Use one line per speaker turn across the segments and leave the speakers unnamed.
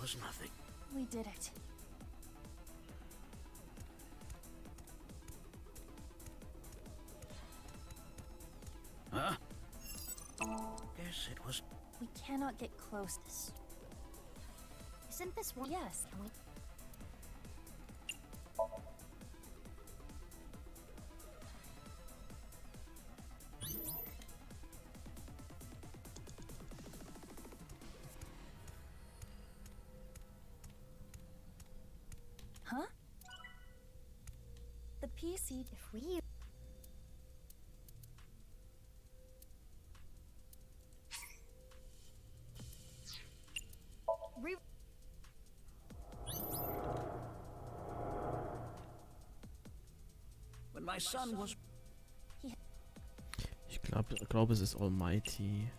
was nothing.
We did it.
Huh? Guess it was...
We cannot get close.
Isn't this one?
Yes.
Can we?
Huh? The PC...
If we...
When my son was...
Ich glaube, es ist Almighty.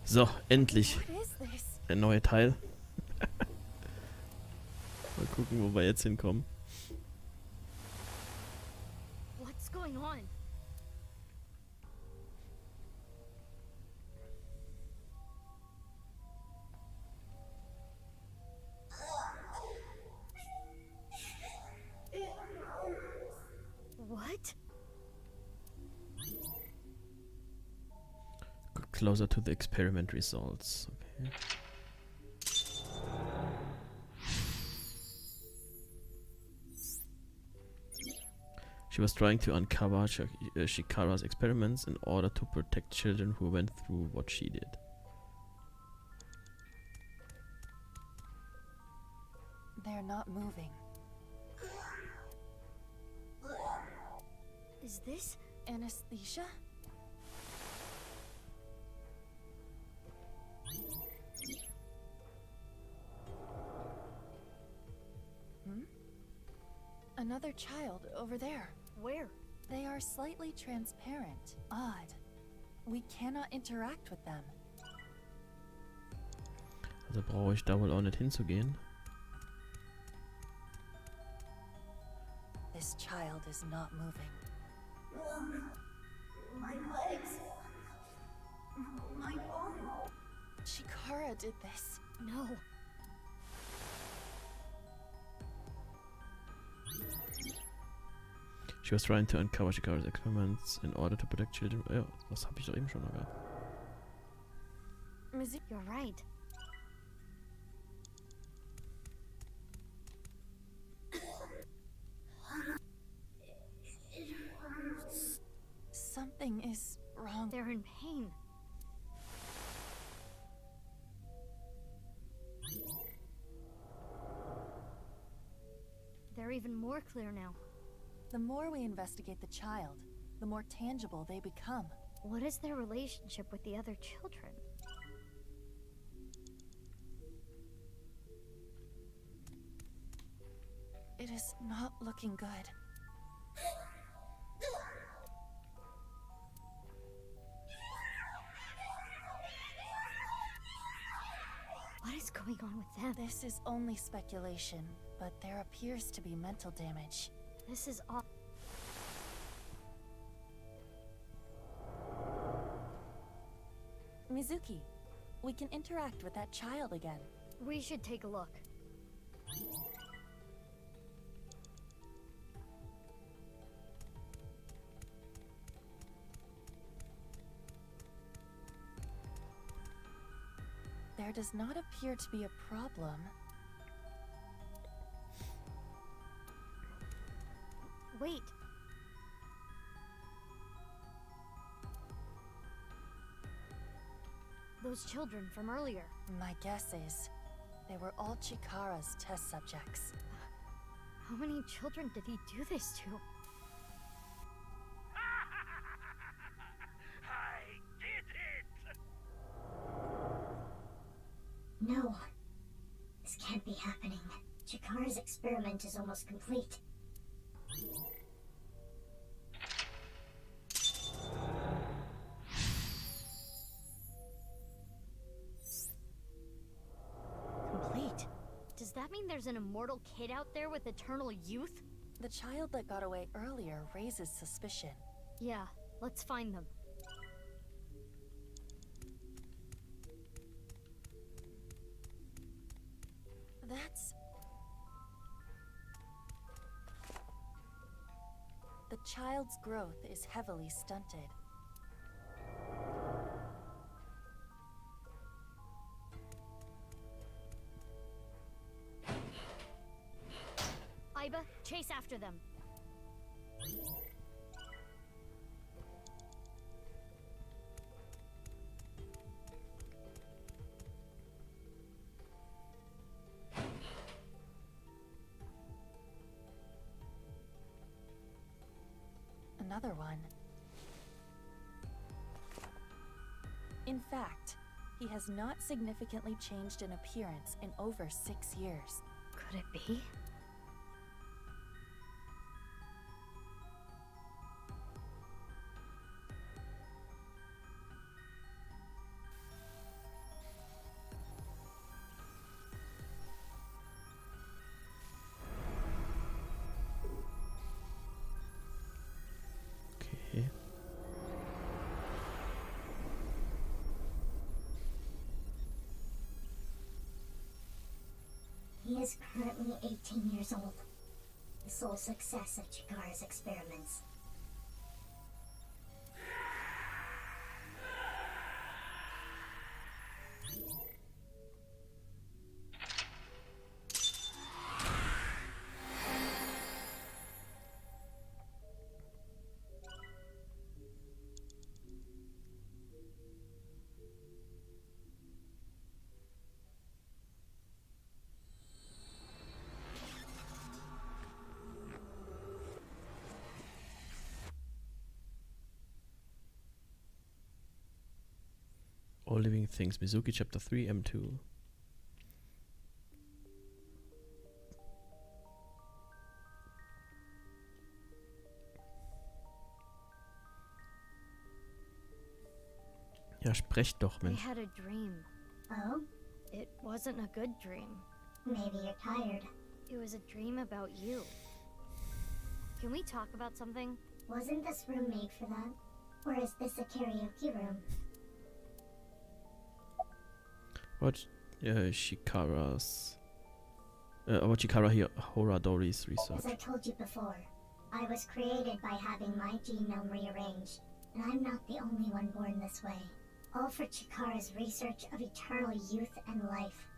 So, endlich.
What is this?
Der neue Teil. Mal gucken, wo wir jetzt hinkommen.
What's going on? What?
Got closer to the experiment results. Okay. She was trying to uncover Shikara's experiments in order to protect children who went through what she did.
They're not moving.
Is this?
Anesthesia? Hmm? Another child over there.
Where?
They are slightly transparent. Odd. We cannot interact with them.
Also brauche ich da wohl auch nicht hinzugehen.
This child is not moving.
My legs. My arm.
Chikara did this.
No.
She was trying to uncover Shikara's experiments in order to protect children. Ja, das habe ich doch eben schon mal gehabt.
You're right.
It hurts.
Something is wrong.
They're in pain. They're even more clear now.
The more we investigate the child, the more tangible they become.
What is their relationship with the other children?
It is not looking good.
What is going on with them?
This is only speculation, but there appears to be mental damage.
This is all.
Mizuki, we can interact with that child again.
We should take a look.
There does not appear to be a problem.
Wait. Those children from earlier.
My guess is they were all Chikara's test subjects.
How many children did he do this to?
I did it!
No. This can't be happening. Chikara's experiment is almost complete.
Complete.
Does that mean there's an immortal kid out there with eternal youth?
The child that got away earlier raises suspicion.
Yeah, let's find them.
That's... The child's growth is heavily stunted.
Iba, chase after them.
Another one. In fact, he has not significantly changed in appearance in over 6 years.
Could it be?
Okay.
He is currently 18 years old, the sole success of Chikara's experiments.
All Living Things, Mizuki, Chapter 3, M2. Ja, sprecht doch,
I
Mensch.
had a dream.
Oh?
It wasn't a good dream.
Maybe you're tired.
It was a dream about you. Can we talk about something?
Wasn't this room made for that? Or is this a karaoke room?
What Shikara's... about Shikara Horadori's
As
research.
I told you before, I was created by having my genome rearranged, and I'm not the only one born this way. All for Chikara's research of eternal youth and life.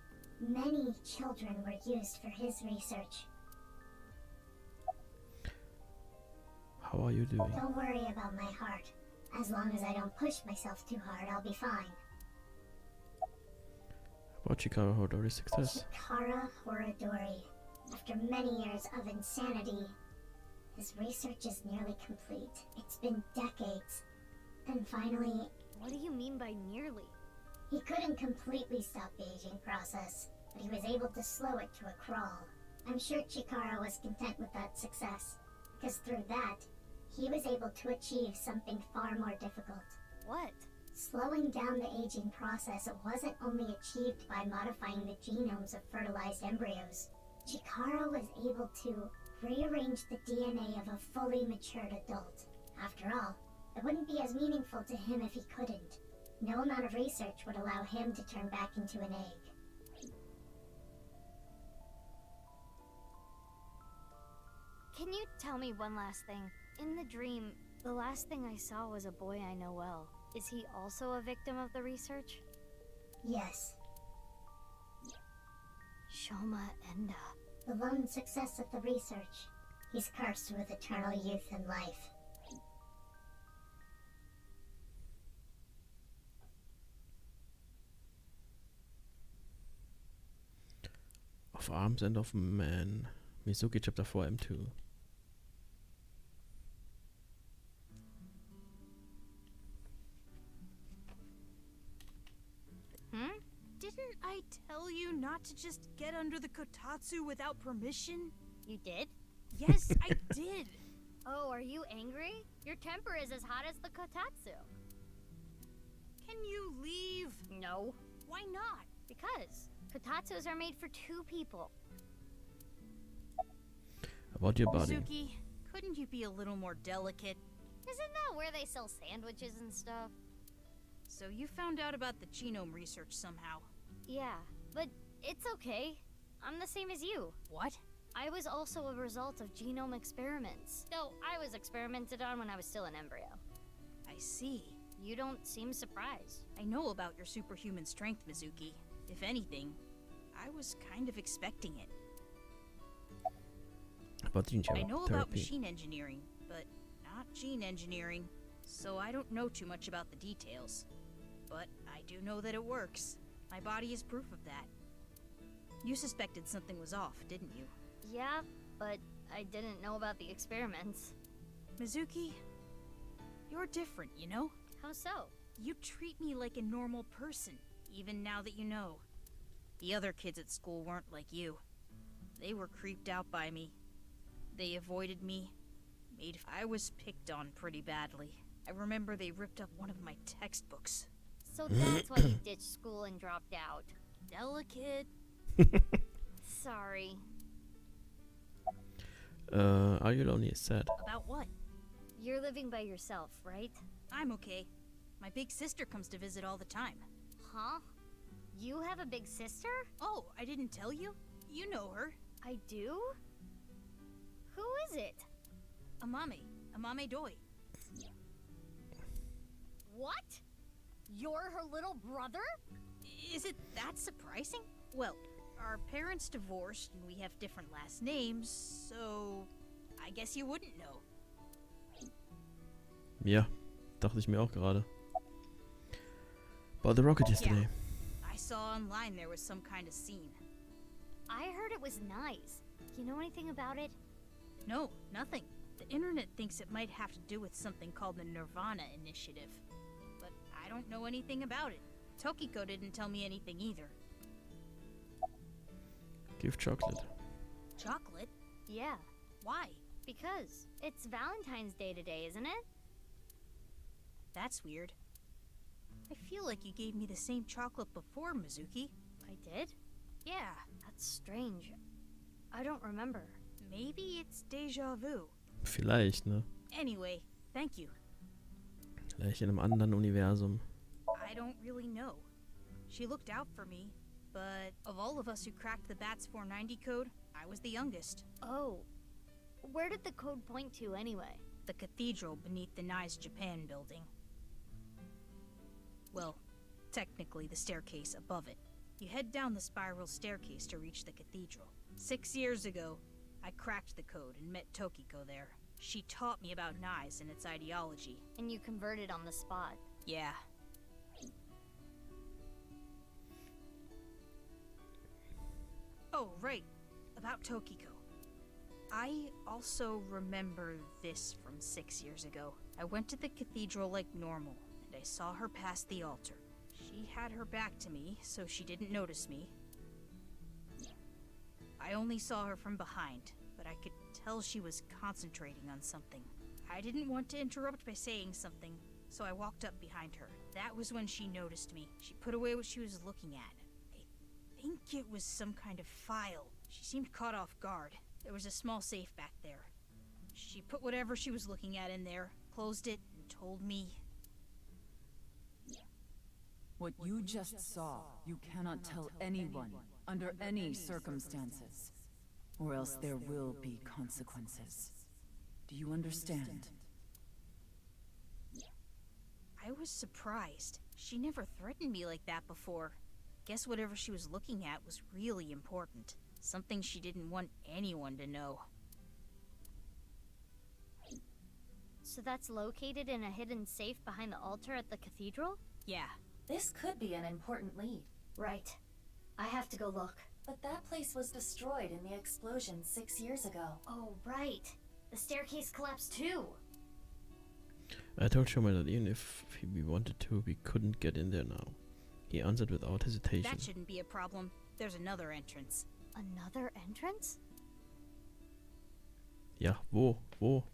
Many children were used for his research.
How are you doing?
Don't worry about my heart. As long as I don't push myself too hard, I'll be fine.
About Shikara Horadori's success.
Chikara Horadori. After many years of insanity, his research is nearly complete. It's been decades. And finally,
What do you mean by nearly?
he couldn't completely stop the aging process, but he was able to slow it to a crawl. I'm sure Chikara was content with that success, because through that, he was able to achieve something far more difficult.
What?
Slowing down the aging process wasn't only achieved by modifying the genomes of fertilized embryos. Chikara was able to rearrange the DNA of a fully matured adult. After all, it wouldn't be as meaningful to him if he couldn't. No amount of research would allow him to turn back into an egg.
Can you tell me one last thing? In the dream, the last thing I saw was a boy I know well. Is he also a victim of the research?
Yes,
Shoma Enda.
the lone success of the research. He's cursed with eternal youth and life.
Of Arms and of Man. Mizuki, Chapter 4, M2.
Didn't I tell you not to just get under the kotatsu without permission?
You did?
Yes, I did.
Oh, are you angry? Your temper is as hot as the kotatsu.
Can you leave?
No.
Why not?
Because kotatsus are made for 2 people.
About your body.
Suki, couldn't you be a little more delicate?
Isn't that where they sell sandwiches and stuff?
So you found out about the genome research somehow.
Yeah, but it's okay. I'm the same as you.
What?
I was also a result of genome experiments. Though I was experimented on when I was still an embryo.
I see.
You don't seem surprised.
I know about your superhuman strength, Mizuki. If anything, I was kind of expecting it.
About gene
I know about
therapy.
machine engineering, but not gene engineering, so I don't know too much about the details. But I do know that it works. My body is proof of that. You suspected something was off, didn't you?
Yeah, but I didn't know about the experiments.
Mizuki, you're different, you know?
How so?
You treat me like a normal person, even now that you know. The other kids at school weren't like you. They were creeped out by me. They avoided me. I was picked on pretty badly. I remember they ripped up one of my textbooks.
So that's why you ditched school and dropped out.
Delicate.
Sorry.
Are you lonely? Is sad.
About what?
You're living by yourself, right?
I'm okay. My big sister comes to visit all the time.
Huh? You have a big sister?
Oh, I didn't tell you? You know her.
I do? Who is it?
Amame Doi.
What? You're her little brother?
Is it that surprising? Well, our parents divorced and we have different last names, so I guess you wouldn't know.
Ja, dachte ich mir auch gerade. About the rocket yesterday.
I saw online there was some kind of scene.
I heard it was nice. You know anything about it?
No, nothing. The internet thinks it might have to do with something called the nirvanA initiative. But I don't know anything about it. Tokiko didn't tell me anything either.
Give chocolate.
Chocolate?
Yeah,
Why?
because it's Valentine's Day today, isn't it?
That's weird. I feel like you gave me the same chocolate before, Mizuki.
I did?
Yeah,
That's strange. I don't remember.
maybe it's deja vu.
Vielleicht, ne?
Anyway, thank you.
Vielleicht in einem anderen Universum.
I don't really know. She looked out for me, but of all of us who cracked the BATS 490 code, I was the youngest.
Oh. Where did the code point to anyway?
The cathedral beneath the Nice Japan building. Well, technically the staircase above it. You head down the spiral staircase to reach the cathedral. 6 years ago, I cracked the code and met Tokiko there. She taught me about Nice and its ideology.
And you converted on the spot.
Yeah. Oh, right. About Tokiko. I also remember this from 6 years ago. I went to the cathedral like normal, and I saw her past the altar. She had her back to me, so she didn't notice me. I only saw her from behind, but I could tell she was concentrating on something. I didn't want to interrupt by saying something, so I walked up behind her. That was when she noticed me. She put away what she was looking at. I think it was some kind of file. She seemed caught off guard. There was a small safe back there. She put whatever she was looking at in there, closed it, and told me...
What you just saw, you cannot tell anyone, under any circumstances, or else there will be consequences. Do you understand?
I was surprised. She never threatened me like that before. Guess whatever she was looking at was really important. Something she didn't want anyone to know.
So that's located in a hidden safe behind the altar at the cathedral?
Yeah.
This could be an important lead.
Right. I have to go look.
But that place was destroyed in the explosion 6 years ago.
Oh, right. The staircase collapsed too.
I told Shoma that even if we wanted to, we couldn't get in there now. He answered without hesitation.
That shouldn't be a problem. There's another entrance.
Another entrance?
Ja, wo? Wo?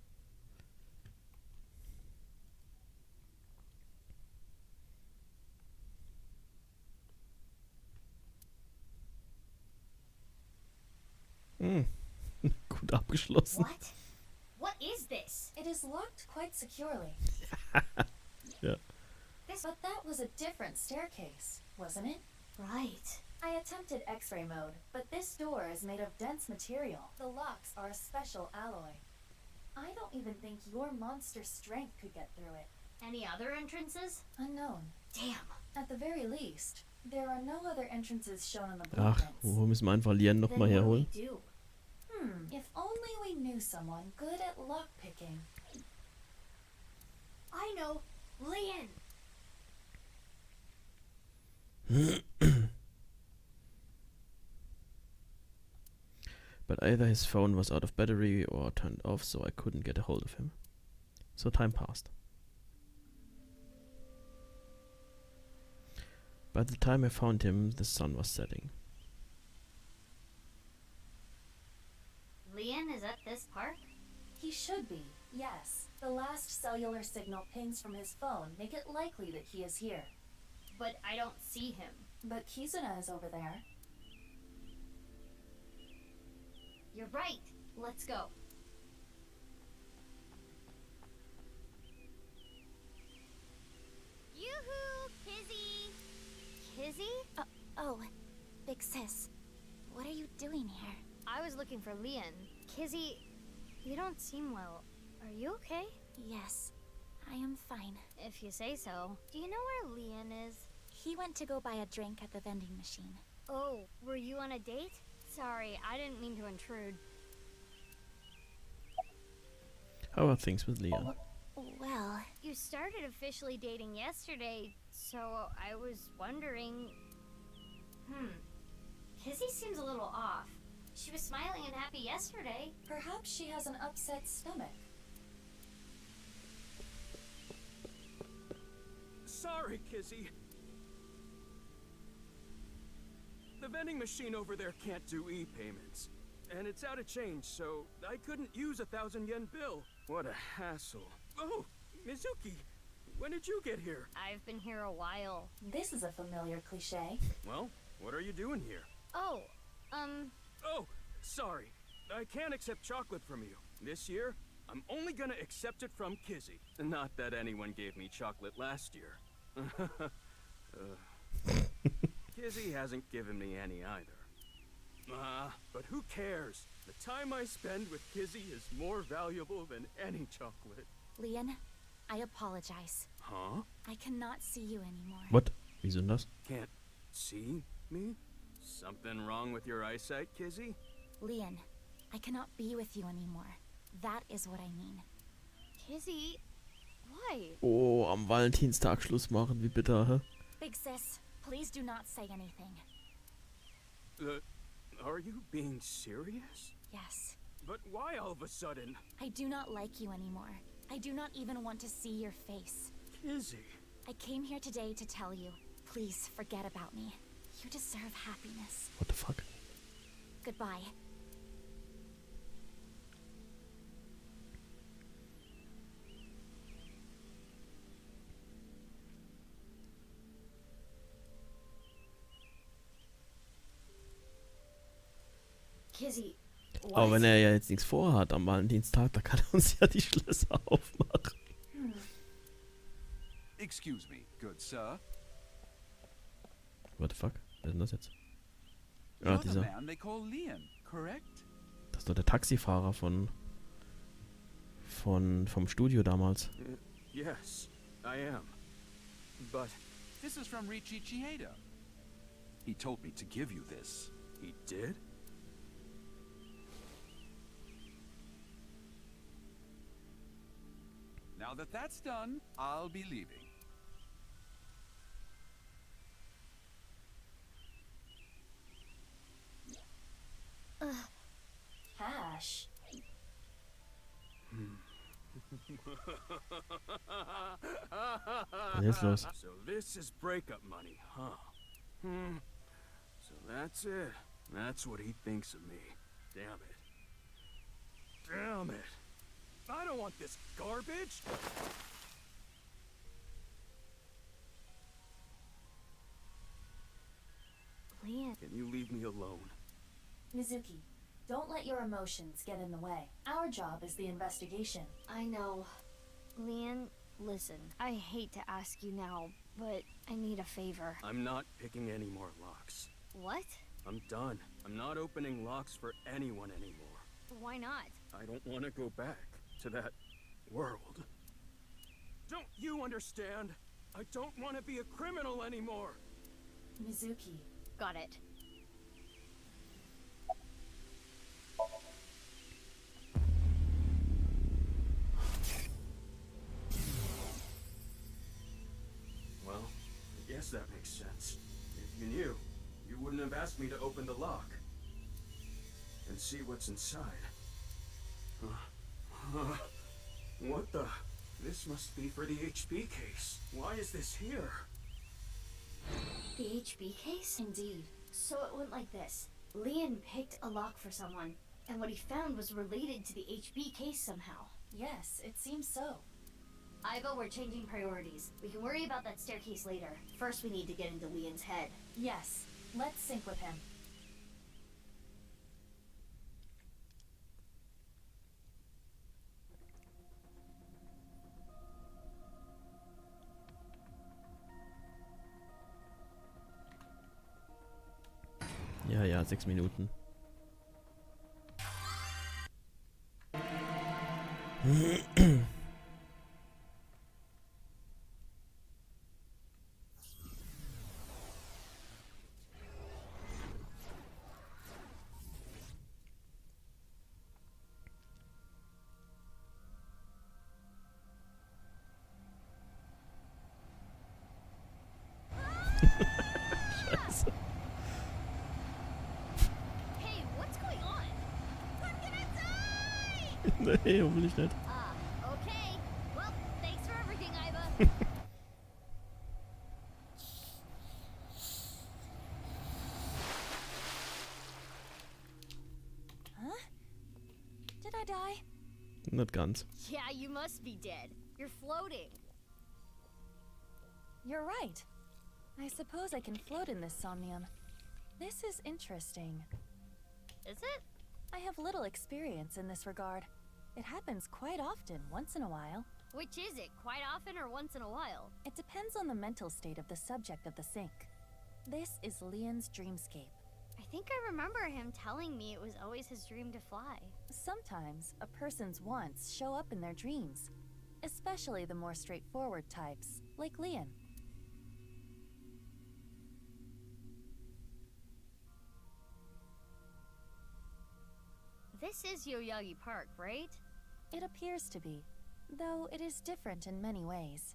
Gut abgeschlossen.
What? What is this?
It is locked quite securely.
Ja.
But that was a different staircase, wasn't it?
Right.
I attempted X-ray mode, but this door is made of dense material. The locks are a special alloy. I don't even think your monster strength could get through it.
Any other entrances?
Unknown.
Damn.
At the very least, there are no other entrances shown in the
Ach,
blueprints.
wo müssen wir einfach Lien
Then
nochmal
what do
herholen?
we do? If only we knew someone good at lockpicking.
I know. Lien.
But either his phone was out of battery or turned off, so I couldn't get a hold of him. So time passed. By the time I found him, the sun was setting.
Lien is at this park?
He should be, yes. The last cellular signal pings from his phone make it likely that he is here.
But I don't see him.
But Kizuna is over there.
You're right. Let's go. Yoo-hoo, Kizzy! Kizzy?
Oh, Big Sis. What are you doing here?
I was looking for Lien. Kizzy, you don't seem well. Are you okay?
Yes, I am fine.
If you say so. Do you know where Lien is?
He went to go buy a drink at the vending machine.
Oh, were you on a date? Sorry, I didn't mean to intrude.
How are things with Lien?
Well,
You started officially dating yesterday, so I was wondering... Kizzy seems a little off. She was smiling and happy yesterday.
Perhaps she has an upset stomach.
Sorry, Kizzy. The vending machine over there can't do e-payments. And it's out of change, so I couldn't use a 1,000 yen bill. What a hassle. Oh, Mizuki, when did you get here?
I've been here a while.
This is a familiar cliche.
Well, what are you doing here?
Oh,
Oh, sorry. I can't accept chocolate from you. This year, I'm only gonna accept it from Kizzy. Not that anyone gave me chocolate last year. Kizzy hasn't given me any either. But who cares? The time I spend with Kizzy is more valuable than any chocolate.
Lien, I apologize.
Huh?
I cannot see you anymore.
What? Wieso denn das?
Can't see me? Something wrong with your eyesight, Kizzy?
Lien, I cannot be with you anymore. That is what I mean.
Kizzy, why?
Oh, am Valentinstag Schluss machen, wie bitter, hä?
Big Sis, please do not say anything.
Are you being serious?
Yes.
But why all of a sudden?
I do not like you anymore. I do not even want to see your face.
Kizzy.
I came here today to tell you, please forget about me. You deserve happiness.
What the fuck?
Goodbye.
Kizzy, what?
Aber wenn er ja jetzt nichts vorhat am Valentinstag, da kann er uns ja die Schlösser aufmachen.
Excuse me, good sir.
What the fuck? Wer ist denn das jetzt? Ah,
You're the
dieser.
man they call Lien, correct?
Das ist doch der Taxifahrer vom Studio damals.
Yes, I am. But
This is from Riichi Chieda. He told me to give you this.
he did?
Now that that's done, I'll be leaving.
Hash.
Was ist jetzt los?
So this is breakup money, huh? So that's it. That's what he thinks of me. Damn it. Damn it. I don't want this garbage.
Lien,
Can you leave me alone?
Mizuki, don't let your emotions get in the way. Our job is the investigation.
I know. Lien, listen, I hate to ask you now, but I need a favor.
I'm not picking any more locks.
What?
I'm done. I'm not opening locks for anyone anymore.
Why not?
I don't want to go back to that world. Don't you understand? I don't want to be a criminal anymore.
Mizuki,
Got it.
Well, I guess that makes sense. If you knew, you wouldn't have asked me to open the lock and see what's inside. What the? This must be for the HB case. Why is this here?
the HB case? Indeed. So it went like this. Lien picked a lock for someone, and what he found was related to the HB case somehow. Yes, it seems so. Iva, we're changing priorities. We can worry about that staircase later. First, we need to get into Lien's head. Yes, let's sync with him.
Ja, ja, 6 Minuten. Scheiße.
Hey, what's going on? I'm gonna die!
Nee, hoffentlich nicht.
Okay. Well, thanks for everything, Iva.
Huh? Did I die?
Nicht ganz.
Yeah, you must be dead. You're floating.
You're right. I suppose I can float in this Somnium. This is interesting.
Is it?
I have little experience in this regard. It happens quite often, once in a while.
Which is it? Quite often or once in a while?
It depends on the mental state of the subject of the sync. This is Lien's dreamscape.
I think I remember him telling me it was always his dream to fly.
Sometimes a person's wants show up in their dreams, especially the more straightforward types, like Lien.
This is Yoyagi Park, right?
It appears to be, though it is different in many ways.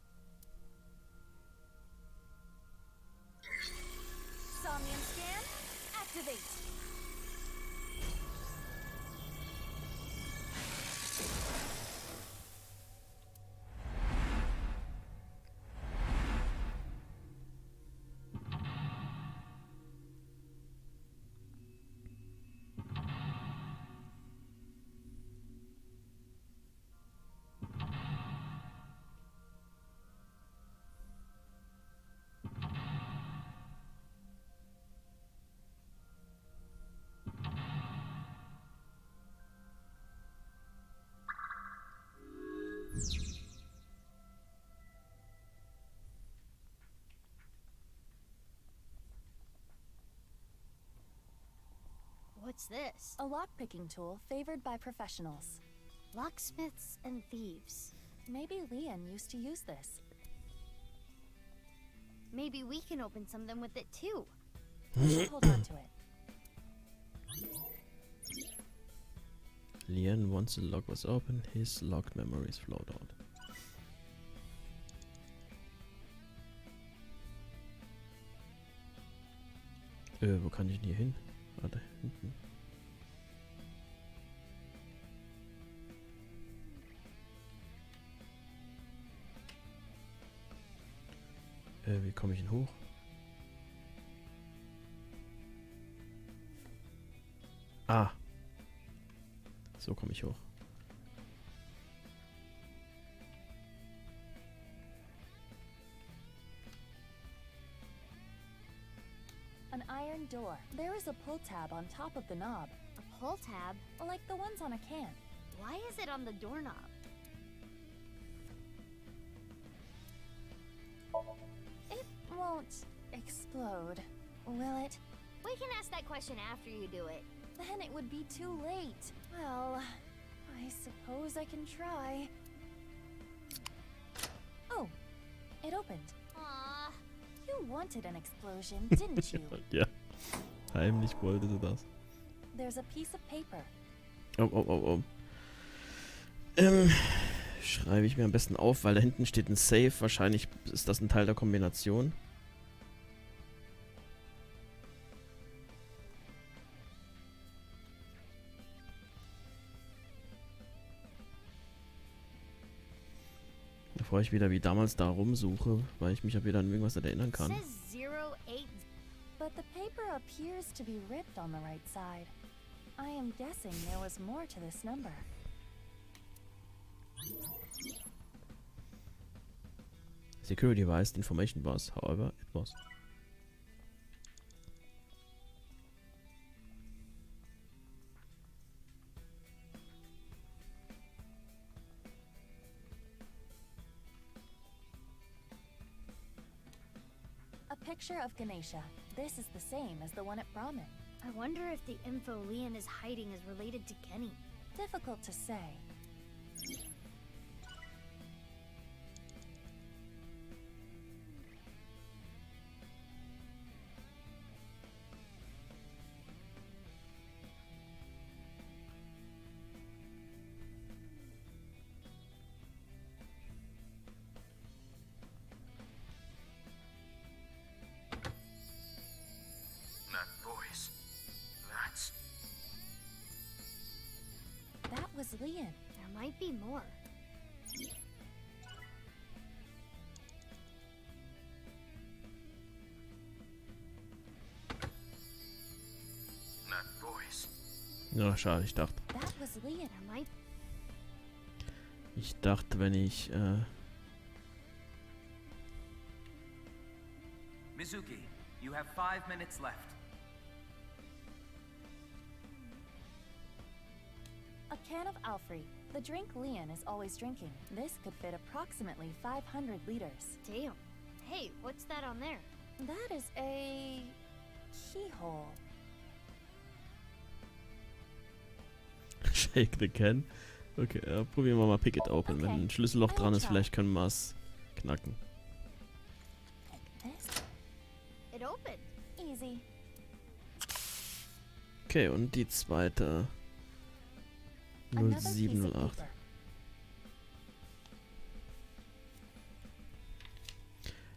Somnium scan, activate!
What's this?
A lockpicking tool favored by professionals.
Locksmiths and thieves.
Maybe Lien used to use this.
Maybe we can open something with it too.
We should hold on to it.
Lien, once the lock was open, his locked memories flowed out. Wo kann ich denn hier hin? Ah, da hinten. Wie komme ich denn hoch? Ah. So komme ich hoch.
An iron door. There is a pull tab on top of the knob,
A pull tab?
like the ones on a can.
Why is it on the doorknob?
It won't explode, will it?
We can ask that question after you do it.
Then it would be too late. Well, I suppose I can try. Oh, it opened.
Aww.
You wanted an explosion, didn't you?
Ja. Heimlich wollte sie das.
There's a piece of paper.
Oh. Schreibe ich mir am besten auf, weil da hinten steht ein Safe. Wahrscheinlich ist das ein Teil der Kombination. Bevor ich wieder wie damals da rumsuche, weil ich mich ja wieder an irgendwas erinnern kann.
Says 08.
But the paper appears to be ripped on the right side. I am guessing there was more to this number.
Security device information was, however, it was.
A picture of Ganesha. This is the same as the one at Brahmin.
I wonder if the info Leon is hiding is related to Kenny.
Difficult to say.
That voice. That's...
That was Leon.
There might be more.
That voice.
Ja, schade, ich dachte.
That was Leon.
There might.
Ich dachte, wenn ich,
Mizuki, you have 5 minutes left.
A can of Alfrey, the drink Leon is always drinking. This could fit approximately 500 liters.
Damn. Hey, what's that on there?
That is a keyhole.
shake the can. Okay, probieren wir mal Pick It Open.
Okay.
Wenn ein Schlüsselloch dran ist, vielleicht können wir es knacken.
This?
It opened.
Easy.
Okay, und die zweite.
Another piece of
0708.
paper.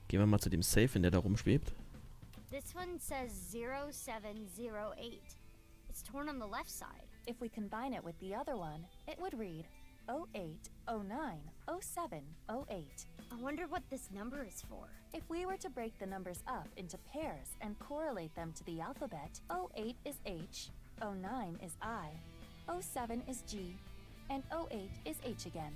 Gehen wir mal zu dem Safe, in der da rumschwebt.
This one says 0708. It's torn on the left side.
If we combine it with the other one, it would read 08, 09, 07, 08.
I wonder what this number is for.
If we were to break the numbers up into pairs and correlate them to the alphabet, 08 is H, 09 is I, 07 is G, and 08 is H again.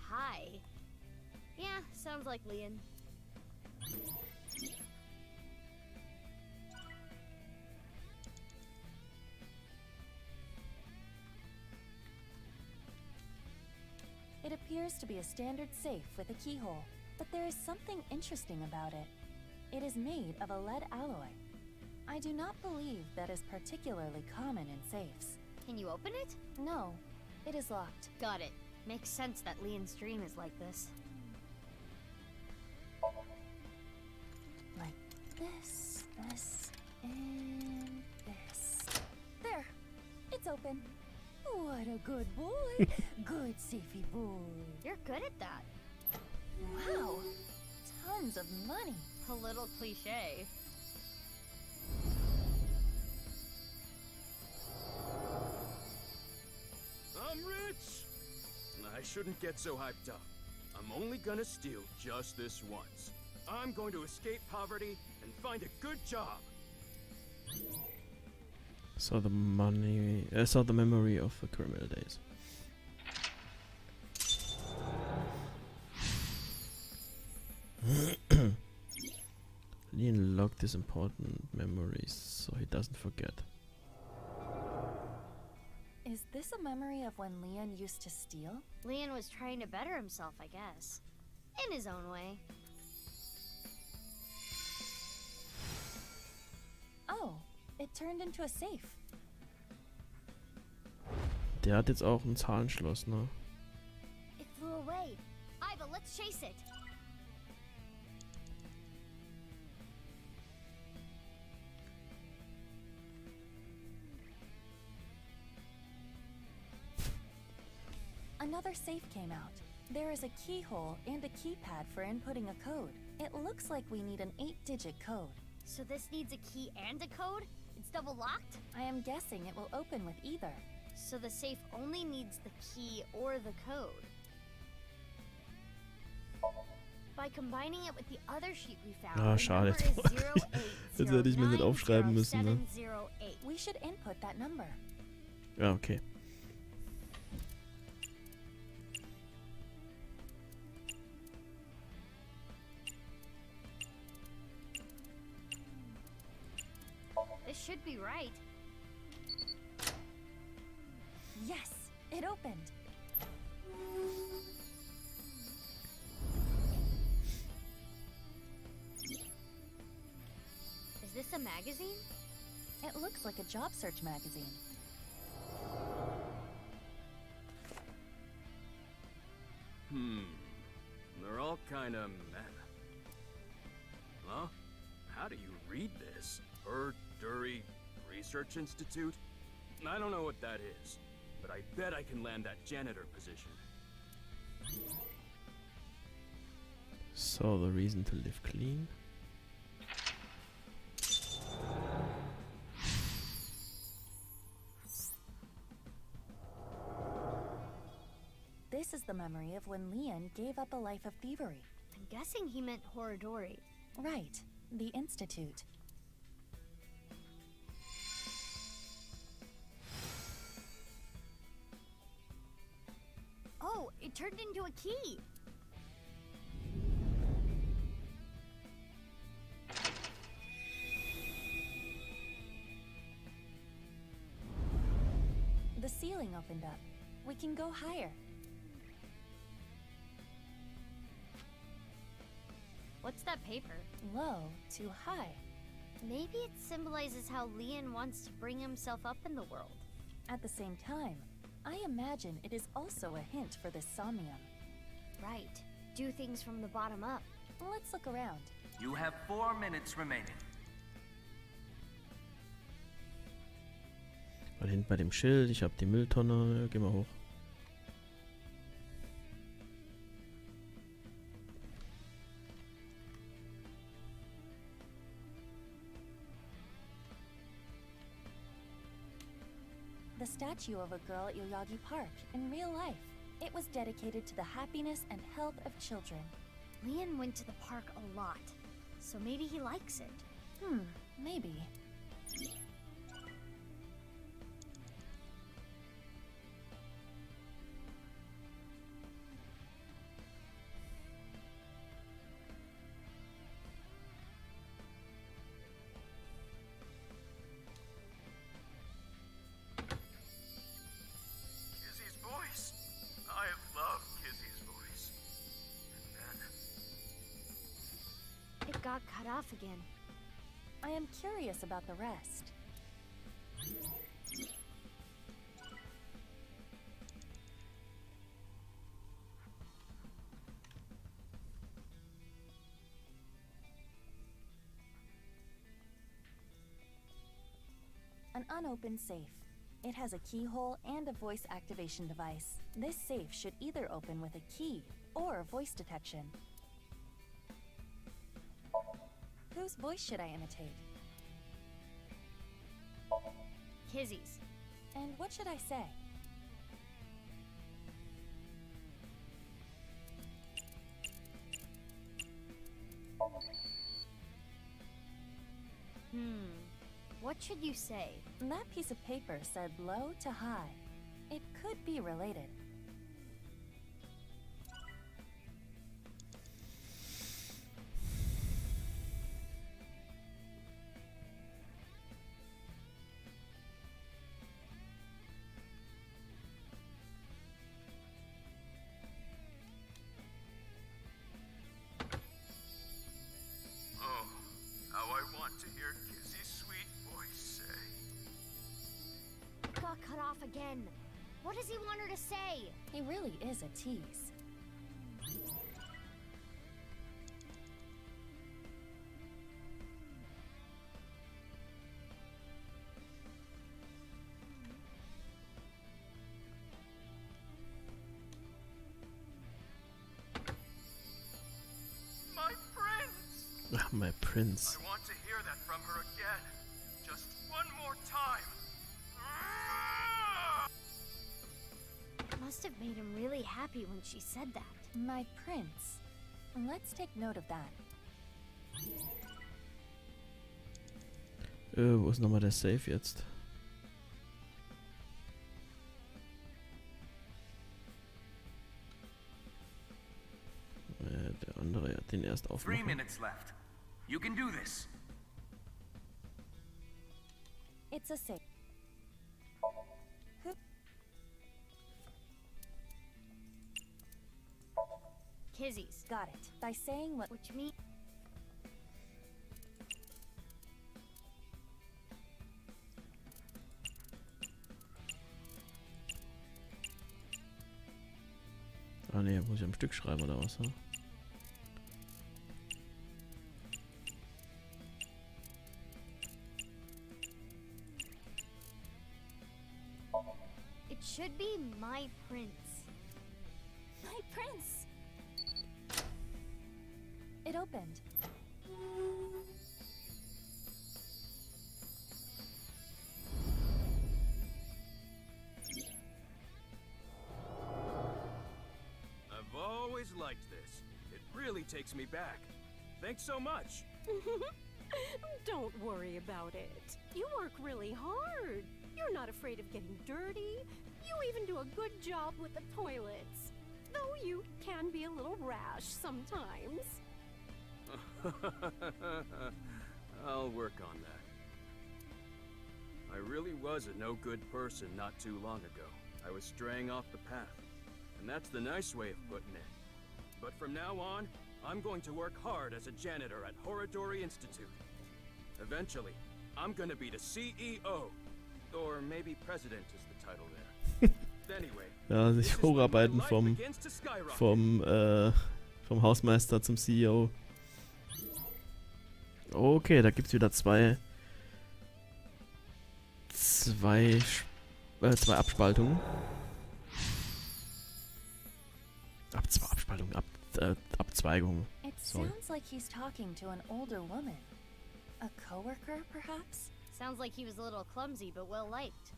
Hi. Yeah, sounds like Leon.
It appears to be a standard safe with a keyhole, but there is something interesting about it. It is made of a lead alloy. I do not believe that is particularly common in safes.
Can you open it?
No, it is locked.
Got it. Makes sense that Leon's dream is like this.
Like this, and this. There! It's open. What a good boy! Good safety boy.
You're good at that.
Wow! Tons of money.
A little cliche.
I'm rich! I shouldn't get so hyped up. I'm only gonna steal just this once. I'm going to escape poverty and find a good job.
Saw the money. Saw the memory of the criminal days. Leon logged his important memories so he doesn't forget.
Is this a memory of when Leon used to steal?
Leon was trying to better himself, I guess. In his own way.
Oh, it turned into a safe.
Der hat jetzt auch ein Zahlenschloss, ne?
It flew away. Iva, let's chase it.
Another safe came out. There is a keyhole and a keypad for inputting a code. It looks like we need an 8-digit code.
So this needs a key and a code? It's double locked?
I am guessing it will open with either.
So the safe only needs the key or the code. By combining it with the other sheet we found,
Ah,
the
schade.
number is
Jetzt hätte ich mir nicht aufschreiben müssen, ne?
0809708.
We should input that number.
Ja, okay.
This should be right.
Yes, it opened.
Is this a magazine?
It looks like a job search magazine.
They're all kinda meh. Huh? How do you read this? Dury Research Institute? I don't know what that is, but I bet I can land that janitor position.
So, the reason to live clean.
This is the memory of when Leon gave up a life of thievery.
I'm guessing he meant Horodori.
Right, the Institute.
Oh, it turned into a key.
The ceiling opened up. We can go higher.
What's that paper?
Low to high.
Maybe it symbolizes how Leon wants to bring himself up in the world.
At the same time, I imagine it is also a hint for this Somnium.
Right. Do things from the bottom up.
Let's look around.
You have 4 minutes remaining.
Weil hinten bei dem Schild, ich habe die Mülltonne, ja, geh mal hoch.
The statue of a girl at Yoyagi Park in real life. It was dedicated to the happiness and health of children.
Leon went to the park a lot, so maybe he likes it.
Maybe.
Kizzy's voice. I love Kizzy's voice. And then
It got cut off again.
I am curious about the rest. An unopened safe. It has a keyhole and a voice activation device. This safe should either open with a key or voice detection. Whose voice should I imitate?
Kizzy's.
And what should I say?
What should you say?
That piece of paper said low to high. It could be related.
want to hear Kizzy's sweet voice say.
Got cut off again. What does he want her to say?
He really is a tease.
My prince!
Ah, my prince.
I want to hear that from her again. Just one more time.
Must have made him really happy when she said that.
My prince. Let's take note of that.
Wo ist nochmal der Safe jetzt? Der andere hat den erst
3
aufmachen.
minutes left. You can do this.
It's a safe.
Kizzy's.
Got it. By saying what
Which means
Ah ne, muss ich am Stück schreiben oder was? Ne?
it should be my prince.
My prince! It opened.
I've always liked this. It really takes me back. Thanks so much.
Don't worry about it. You work really hard. You're not afraid of getting dirty. You even do a good job with the toilets. Though you can be a little rash sometimes.
I'll work on that. I really was a no-good person not too long ago. I was straying off the path. And that's the nice way of putting it. But from now on, I'm going to work hard as a janitor at Horadori Institute. Eventually, I'm gonna be the CEO. Or maybe president is the title there. Anyway,
Ja, sich hocharbeiten vom Hausmeister zum CEO. Okay, da gibt's wieder zwei Abspaltungen. Zwei Abspaltungen, Abzweigungen.
It
Sorry.
sounds like he's talking to an older woman. A coworker, perhaps?
Sounds like he was a little clumsy, but well liked.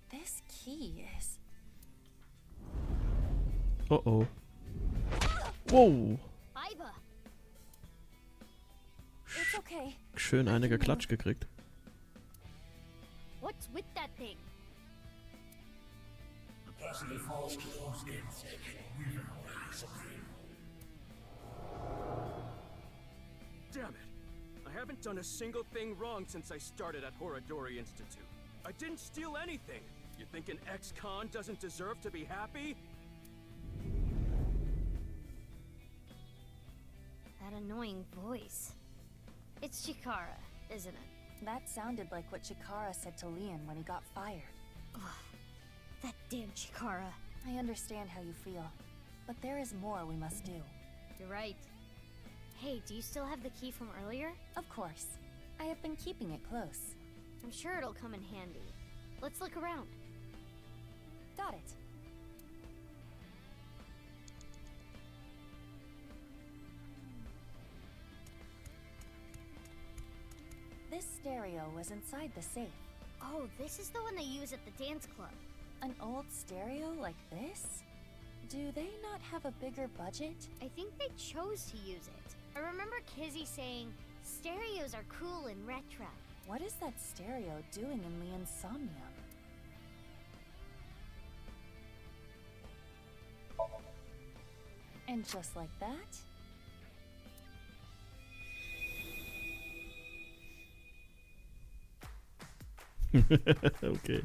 This key is...
Oh oh. Wow.
Iva.
It's okay.
Schön eine geklatscht gekriegt.
What's with that thing?
Damn it! I haven't done a single thing wrong since I started at Horadori Institute. I didn't steal anything. You think an ex-con doesn't deserve to be happy?
That annoying voice. It's Chikara, isn't it?
That sounded like what Chikara said to Lien when he got fired.
Ugh, that damn Chikara.
I understand how you feel, but there is more we must do.
You're right. Hey, do you still have the key from earlier?
Of course. I have been keeping it close.
I'm sure it'll come in handy. Let's look around.
Got it. This stereo was inside the safe.
Oh, this is the one they use at the dance club.
An old stereo like this? Do they not have a bigger budget?
I think they chose to use it. I remember Kizzy saying, stereos are cool and retro.
What is that stereo doing in Lien's Somnium? And just like that,
Okay.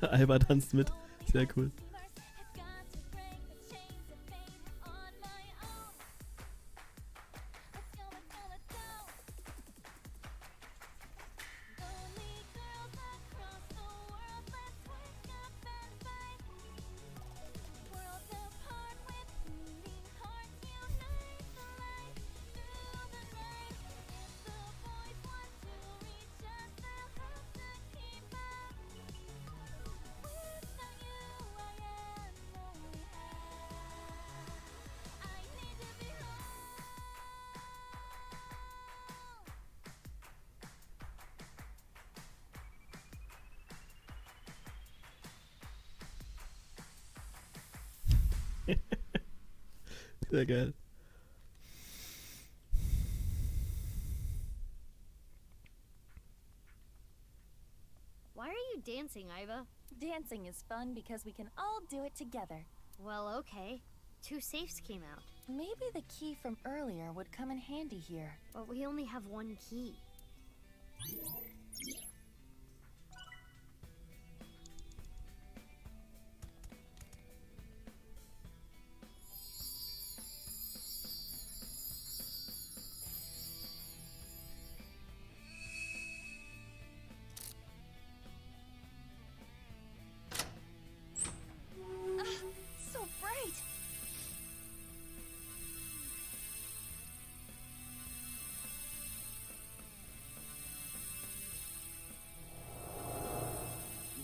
Alba tanzt mit. Sehr cool. Sehr geil.
Why are you dancing, Iva?
Dancing is fun because we can all do it together.
Well, okay. 2 safes came out.
Maybe the key from earlier would come in handy here.
But we only have 1 key.
So bright!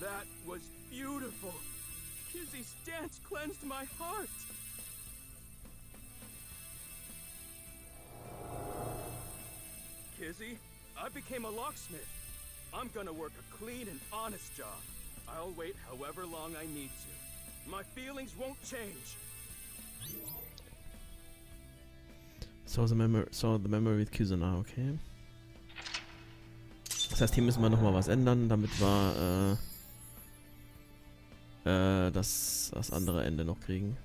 That was beautiful. Kizzy's dance cleansed my heart. Kizzy, I became a locksmith. I'm gonna work a clean and honest job. I'll wait however long I need to. My feelings won't change.
Saw the memory with Kizuna, okay. Das heißt, hier müssen wir nochmal was ändern, damit wir das andere Ende noch kriegen.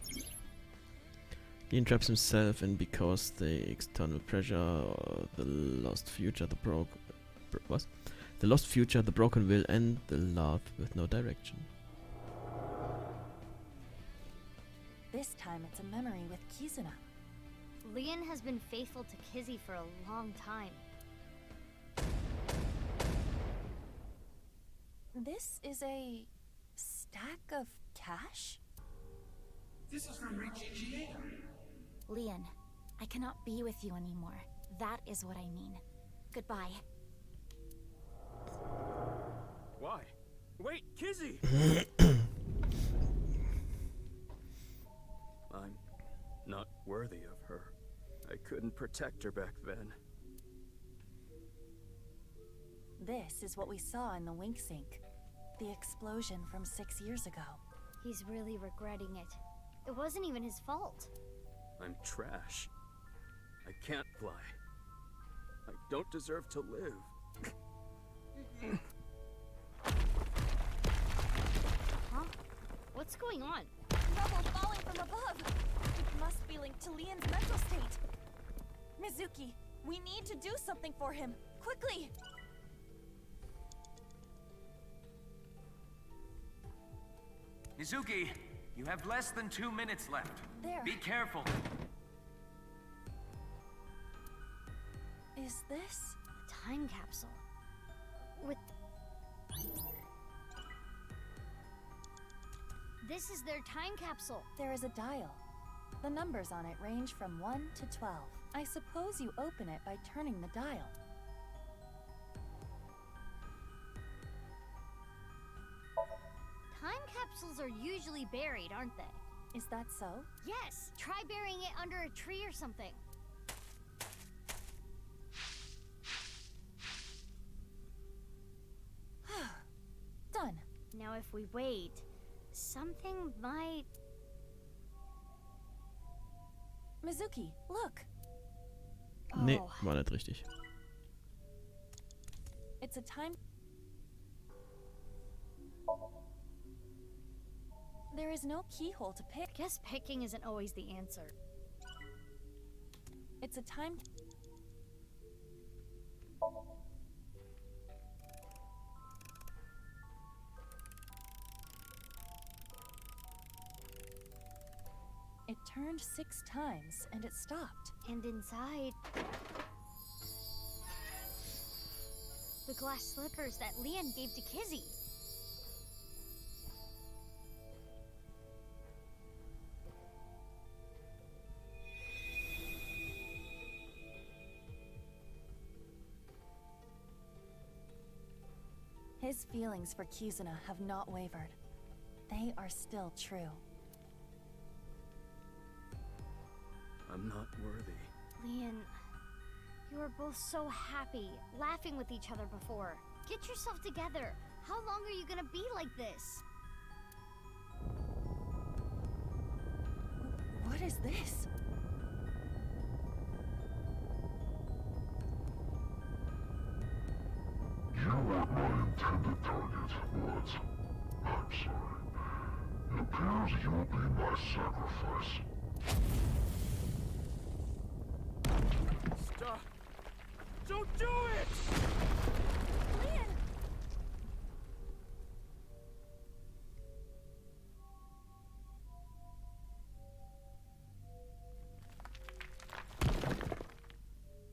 Lien traps himself in because the external pressure, the lost future, the the lost future, the broken will, and the love with no direction.
This time it's a memory with Kizuna.
Lien has been faithful to Kizzy for a long time.
This is a stack of cash?
This is from Erreiche.
Lien, I cannot be with you anymore. That is what I mean. Goodbye.
Why? Wait, Kizzy! I'm not worthy of her. I couldn't protect her back then.
This is what we saw in the wink sink. The explosion from 6 years ago.
He's really regretting it. It wasn't even his fault.
I'm trash. I can't fly. I don't deserve to live.
Huh? What's going on?
Rubble falling from above! It must be linked to Lien's mental state. Mizuki, we need to do something for him. Quickly!
Mizuki, you have less than 2 minutes left.
There.
Be careful.
Is this?
A time capsule. With... This is their time capsule.
There is a dial. The numbers on it range from 1 to 12. I suppose you open it by turning the dial.
Time capsules are usually buried, aren't they?
Is that so?
Yes! Try burying it under a tree or something.
Done.
Now if we wait, something might...
Mizuki, look!
Nee,
Oh.
war nicht richtig.
It's a time... There is no keyhole to pick.
Guess picking isn't always the answer.
It's a time... turned 6 times and it stopped.
And inside, the glass slippers that Lien gave to Kizzy.
His feelings for Kizuna have not wavered. They are still true.
I'm not worthy.
Lien, you were both so happy, laughing with each other before. Get yourself together. How long are you gonna be like this?
What is this?
You weren't my intended target, but I'm sorry. It appears you'll be my sacrifice.
Stop! Don't do it!
Lien!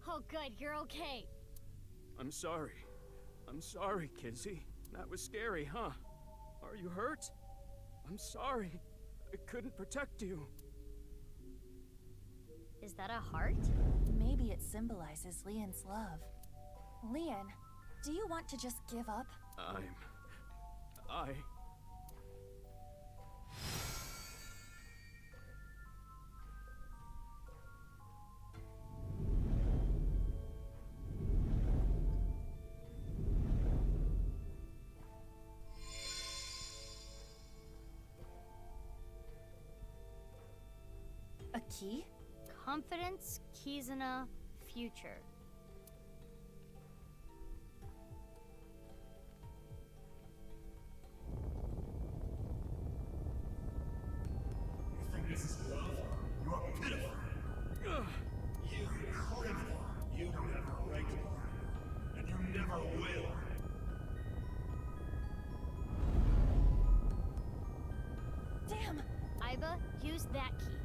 Oh good, you're okay.
I'm sorry. I'm sorry, Kizzy. That was scary, huh? Are you hurt? I'm sorry. I couldn't protect you.
Is that a heart?
Maybe it symbolizes Lien's love. Lien, do you want to just give up? A key?
Confidence, Kizuna, future.
You think this is love? You are pitiful. You criminal. You never right, and you never will.
Damn!
Iba, use that key.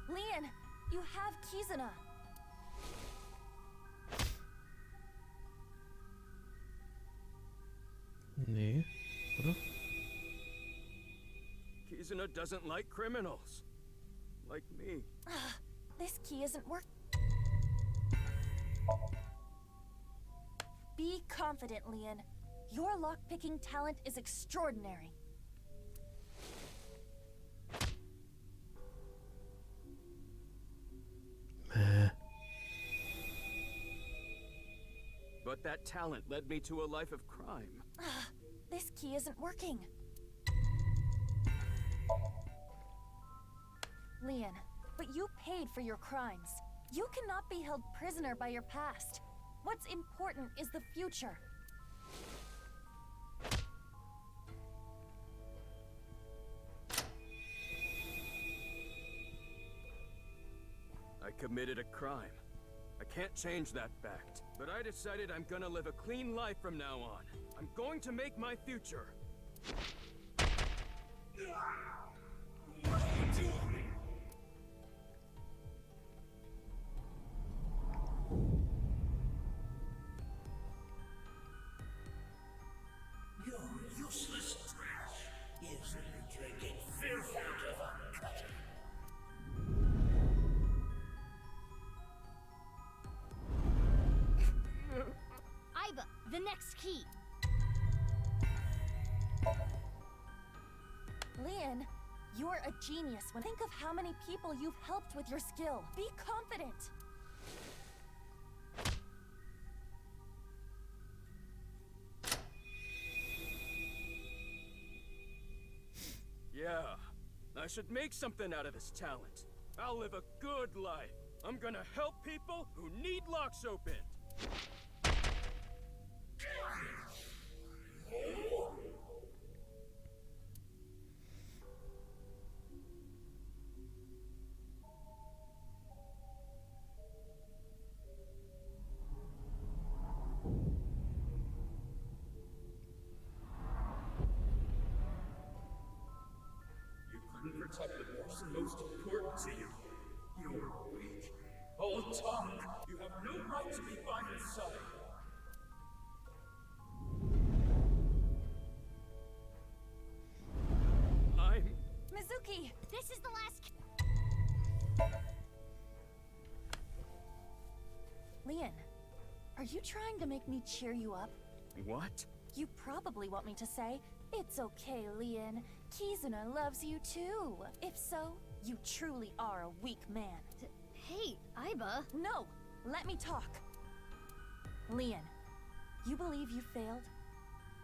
Lien, you have Kizuna.
Nee, oder?
Kizuna doesn't like criminals. Like me.
This key isn't work. Be confident, Lien. Your lockpicking talent is extraordinary.
But that talent led me to a life of crime.
This key isn't working. Lien, but you paid for your crimes. You cannot be held prisoner by your past. What's important is the future.
I committed a crime. I can't change that fact. But I decided I'm gonna live a clean life from now on. I'm going to make my future.
What are you doing? You're useless trash. Easily drinking fearful of uncut.
Iba, the next key.
Lien, you're a genius. When think of how many people you've helped with your skill. Be confident.
Yeah, I should make something out of this talent. I'll live a good life. I'm gonna help people who need locks opened.
and protect the person most important to you. You're weak. All talk. You have no right to be by his side.
Mizuki!
This is the last.
Lien, are you trying to make me cheer you up?
What?
You probably want me to say, "It's okay, Lien. Kizuna loves you too." If so, you truly are a weak man.
Hey, Aiba.
No! Let me talk. Lien, you believe you failed?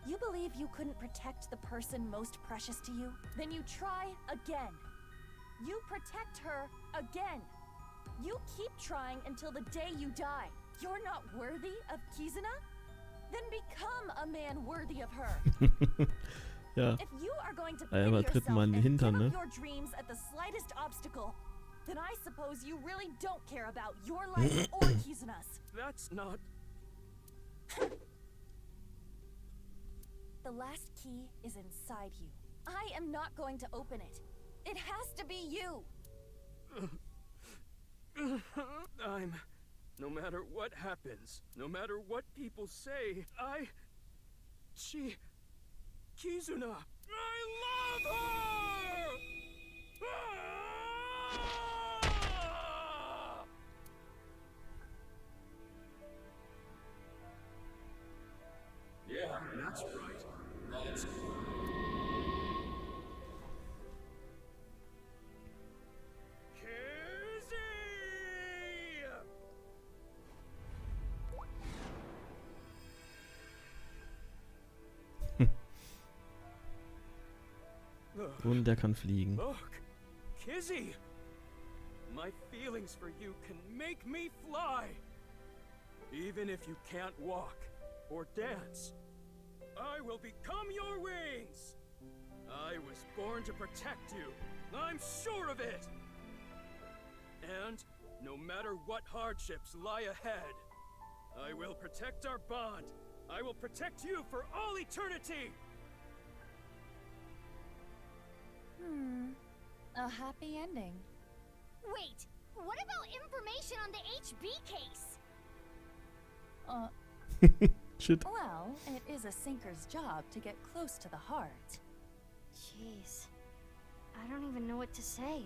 You believe you couldn't protect the person most precious to you? Then you try again. You protect her again. You keep trying until the day you die. You're not worthy of Kizuna? Then become a man worthy of her.
Ja.
If you are going to
Einmal
pity
tritt
yourself
man in den
and give
Hintern, ne?
up your dreams at the slightest obstacle, then I suppose you really don't care about your life or Kizuna's.
That's not...
The last key is inside you. I am not going to open it. It has to be you.
No matter what happens, no matter what people say, Kizuna, I love her! Ah!
Yeah, that's right. That's
Und der kann fliegen.
Look, Kizzy! My feelings for you can make me fly! Even if you can't walk or dance, I will become your wings! I was born to protect you, I'm sure of it! And no matter what hardships lie ahead, I will protect our bond! I will protect you for all eternity!
A happy ending.
Wait, what about information on the HB case?
Shit.
Well, it is a sinker's job to get close to the heart.
Jeez. I don't even know what to say.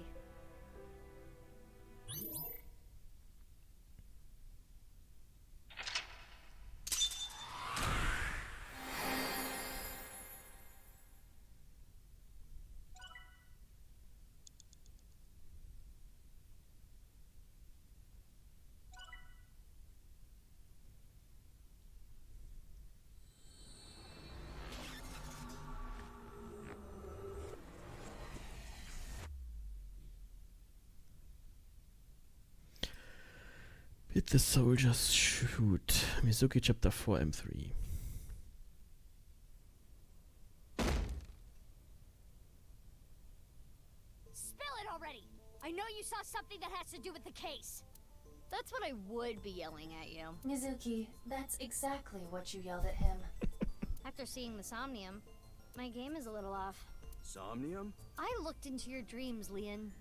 Bid the soldiers shoot. Mizuki chapter 4 M3.
Spill it already! I know you saw something that has to do with the case. That's what I would be yelling at you.
Mizuki, that's exactly what you yelled at him.
After seeing the Somnium, my game is a little off.
Somnium?
I looked into your dreams, Lien,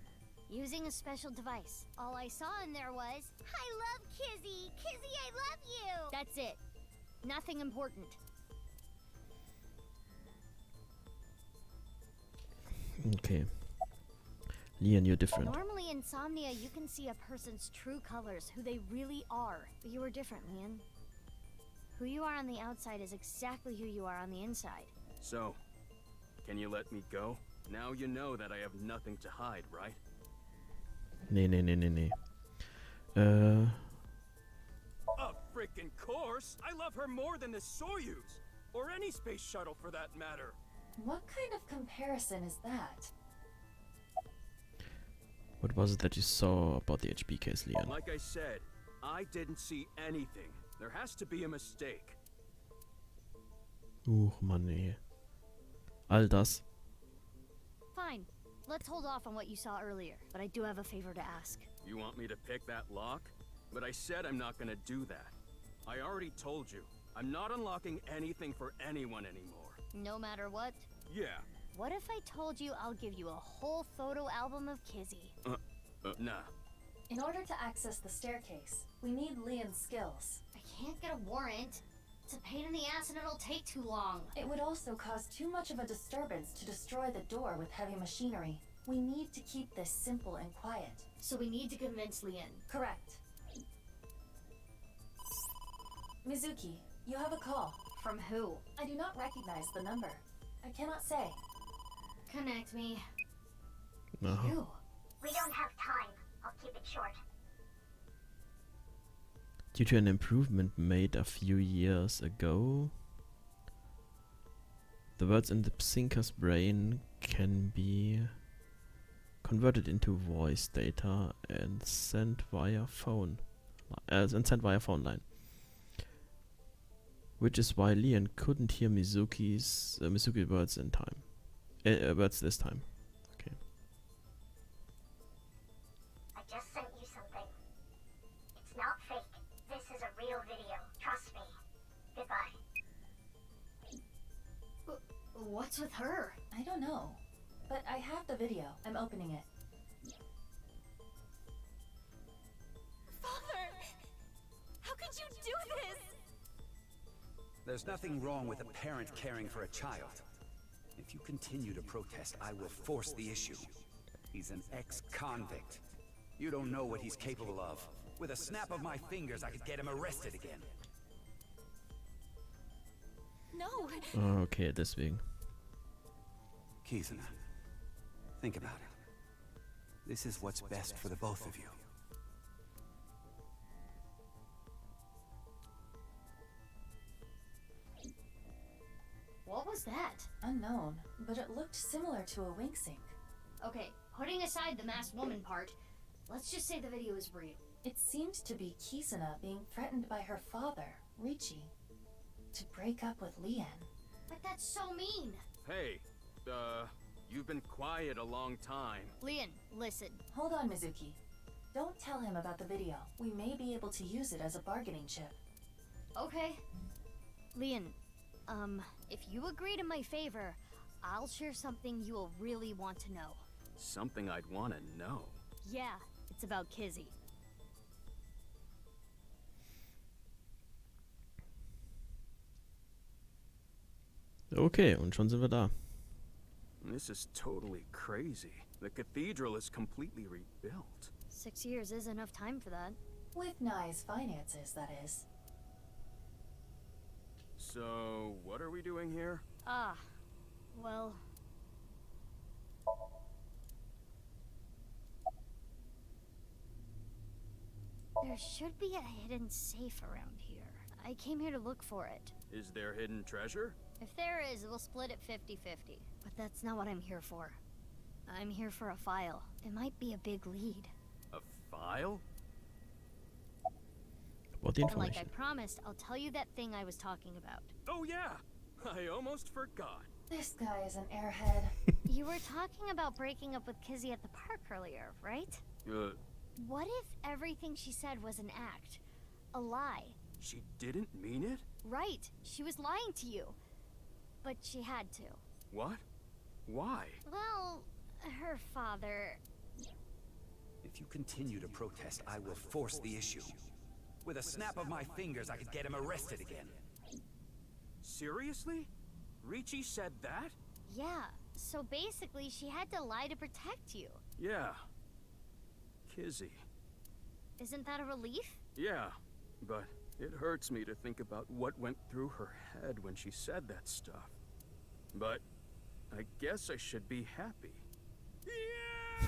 using a special device. All I saw in there was, I love Kizzy! Kizzy, I love you! That's it. Nothing important.
Okay. Lien, you're different.
Normally in Somnia, you can see a person's true colors, who they really are. But you are different, Lien. Who you are on the outside is exactly who you are on the inside.
So, can you let me go? Now you know that I have nothing to hide, right?
Nee.
A freaking course! I love her more than the Soyuz! Or any space shuttle for that matter!
What kind of comparison is that?
What was it that you saw about the HB case, Lien?
Like I said, I didn't see anything. There has to be a mistake.
Mann, ey. All das.
Fine. Let's hold off on what you saw earlier, but I do have a favor to ask.
You want me to pick that lock? But I said I'm not gonna do that. I already told you, I'm not unlocking anything for anyone anymore.
No matter what?
Yeah,
What if I told you I'll give you a whole photo album of Kizzy?
Nah.
In order to access the staircase, we need Lien's skills.
I can't get a warrant. It's a pain in the ass and it'll take too long.
It would also cause too much of a disturbance to destroy the door with heavy machinery. We need to keep this simple and quiet.
So we need to convince Lien.
Correct. Mizuki, you have a call.
From who?
I do not recognize the number. I cannot say.
Connect me.
Uh-huh.
You.
We don't have time. I'll keep it short.
Due to an improvement made a few years ago, the words in the Psynker's brain can be converted into voice data and sent via phone line. Which is why Lien couldn't hear Mizuki's words in time. Words this time. Okay.
I just sent you something. It's not fake. This is a real video. Trust me. Goodbye.
What's with her?
I don't know. But I have the video. I'm opening it.
Father! How could you do this?
There's nothing wrong with a parent caring for a child. If you continue to protest, I will force the issue. He's an ex-convict. You don't know what he's capable of. With a snap of my fingers, I could get him arrested again.
No!
Okay, deswegen.
Kizuna, think about it. This is what's best for the both of you.
What was that?
Unknown, but it looked similar to a wink sync.
Okay, putting aside the masked woman part, let's just say the video is real.
It seemed to be Kizuna being threatened by her father, Richie, to break up with Lien.
But that's so mean.
Hey, you've been quiet a long time.
Lien, listen.
Hold on, Mizuki. Don't tell him about the video. We may be able to use it as a bargaining chip.
Okay.
Lien, if you agree to my favor, I'll share something you will really want to know.
Something I'd want to know.
Yeah, it's about Kizzy.
Okay, und schon sind wir da.
This is totally crazy. The cathedral is completely rebuilt.
6 years is enough time for that.
With Nye's finances, that is.
So, what are we doing here?
Well... There should be a hidden safe around here. I came here to look for it.
Is there hidden treasure?
If there is, we'll split it 50-50. But that's not what I'm here for. I'm here for a file. It might be a big lead.
A file?
What the
And like
information?
I promised, I'll tell you that thing I was talking about.
Oh yeah! I almost forgot.
This guy is an airhead.
You were talking about breaking up with Kizzy at the park earlier, right? What if everything she said was an act? A lie?
She didn't mean it?
Right. She was lying to you. But she had to.
What? Why?
Well, her father...
If you continue to protest, I will force the issue. With a snap of my fingers, I could get him arrested again.
Seriously? Richie said that?
Yeah, so basically she had to lie to protect you.
Yeah. Kizzy.
Isn't that a relief?
Yeah, but it hurts me to think about what went through her head when she said that stuff. But I guess I should be happy. Yeah!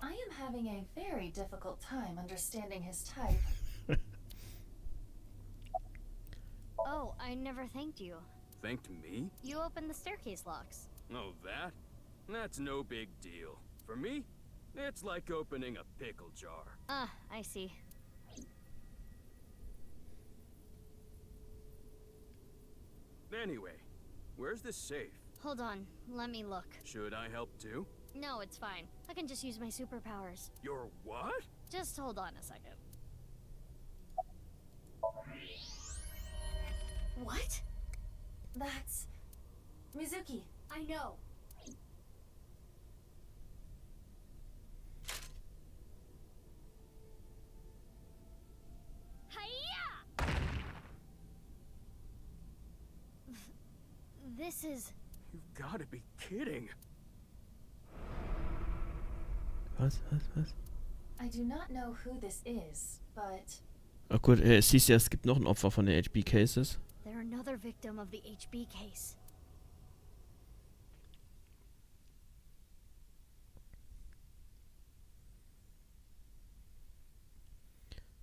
I am having a very difficult time understanding his type.
Oh, I never thanked you.
Thanked me?
You opened the staircase locks.
Oh, that? That's no big deal. For me, it's like opening a pickle jar.
I see.
Anyway, where's this safe?
Hold on, let me look.
Should I help too?
No, it's fine. I can just use my superpowers.
Your what?
Just hold on a second.
What?
That's... Mizuki,
I know.
Hiya! This is...
You've gotta be kidding.
Was?
I do not know who this is, but
Oh gut, siehst ja, es gibt noch ein Opfer von den HB-Cases.
they're another victim of the HB case.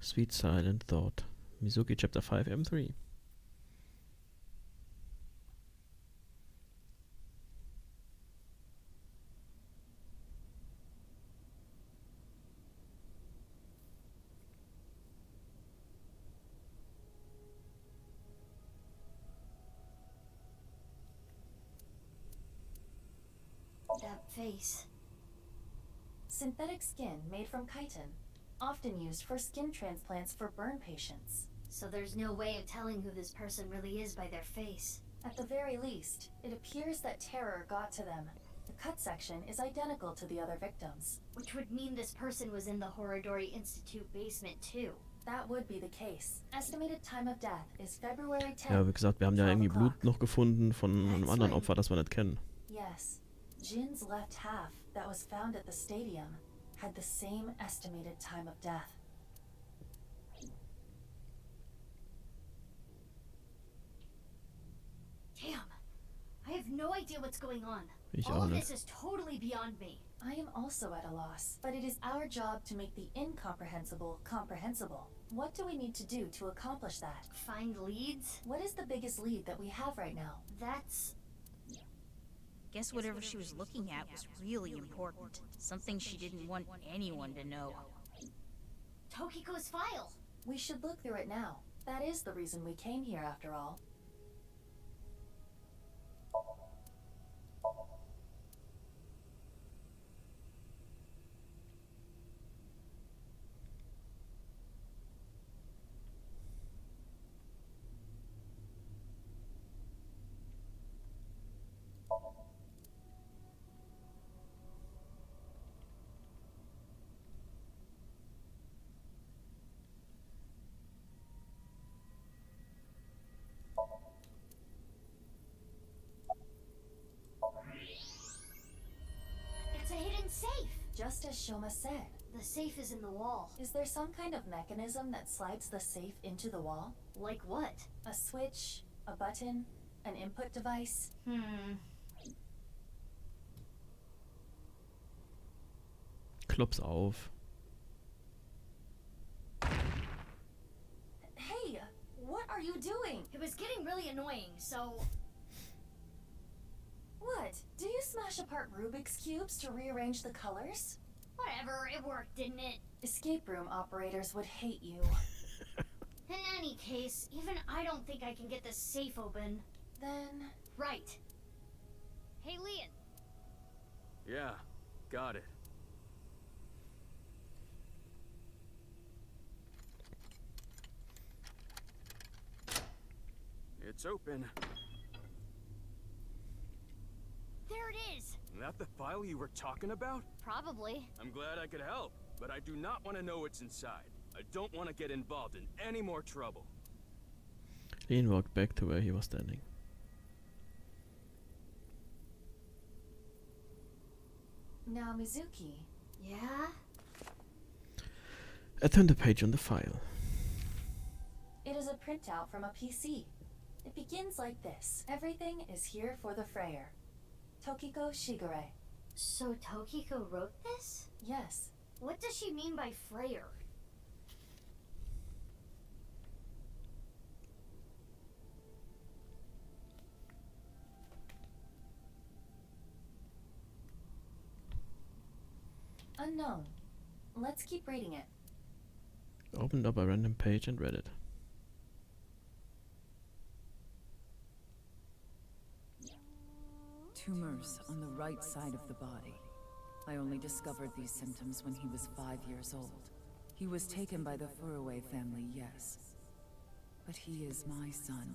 Sweet Silent Thought. Mizuki Chapter 5 M3.
That face.
synthetic skin made from chitin, often used for skin transplants for burn patients.
So there's no way of telling who this person really is by their face.
At the very least, it appears that terror got to them. The cut section is identical to the other victims.
Which would mean this person was in the Horodori Institute basement too.
That would be the case. Estimated time of death is February 10th.
Ja, wie gesagt, wir haben ja irgendwie Blut noch gefunden von einem anderen Opfer, das wir nicht kennen.
Yes. Jin's left half that was found at the stadium had the same estimated time of death.
Damn. I have no idea what's going on.
Ich
All
auch
of
nicht.
this is totally beyond me.
I am also at a loss, but it is our job to make the incomprehensible comprehensible. What do we need to do to accomplish that?
Find leads?
What is the biggest lead that we have right now?
That's...
Guess whatever she was looking at was really important. Something she didn't want anyone to know.
Tokiko's file.
We should look through it now. That is the reason we came here after all.
It's a hidden safe.
Just as Shoma said.
The safe is in the wall.
Is there some kind of mechanism that slides the safe into the wall?
Like what?
A switch? A button? An input device?
Klopf's auf.
Hey! What are you doing?
It was getting really annoying, so...
What? Do you smash apart Rubik's Cubes to rearrange the colors?
Whatever, it worked, didn't it?
Escape room operators would hate you.
In any case, even I don't think I can get this safe open.
Then...
Right.
Hey, Lien.
Yeah, got it. It's open.
There it is.
That the file you were talking about?
Probably.
I'm glad I could help, but I do not want to know what's inside. I don't want to get involved in any more trouble.
Lien walked back to where he was standing.
Now, Mizuki.
Yeah?
I turned the page on the file.
It is a printout from a PC. It begins like this. Everything is here for the Freyer. Tokiko Shigure.
So Tokiko wrote this?
Yes.
What does she mean by Freyer?
Unknown. Let's keep reading it.
Opened up a random page and read it.
Tumors on the right side of the body. I only discovered these symptoms when he was 5 years old. He was taken by the Furuwe family, yes. But he is my son.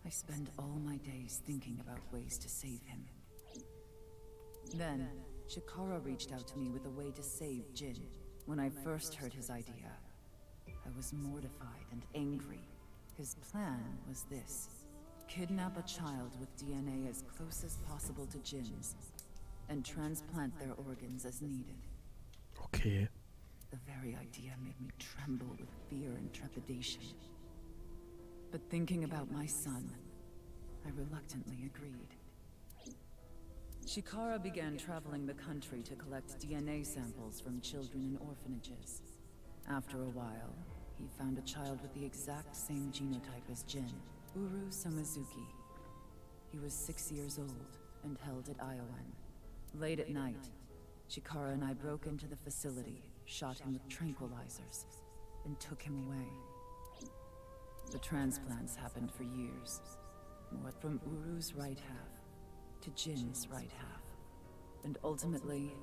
I spend all my days thinking about ways to save him. Then, Chikara reached out to me with a way to save Jin. When I first heard his idea, I was mortified and angry. His plan was this: kidnap a child with DNA as close as possible to Jin's, and transplant their organs as needed.
Okay.
The very idea made me tremble with fear and trepidation. But thinking about my son, I reluctantly agreed. Chikara began traveling the country to collect DNA samples from children in orphanages. After a while, he found a child with the exact same genotype as Jin, Uru Samazuki. He was 6 years old and held at Iowan. Late at night, Chikara and I broke into the facility, shot him with tranquilizers, and took him away. The transplants happened for years, more from Uru's right half to Jin's right half, and ultimately,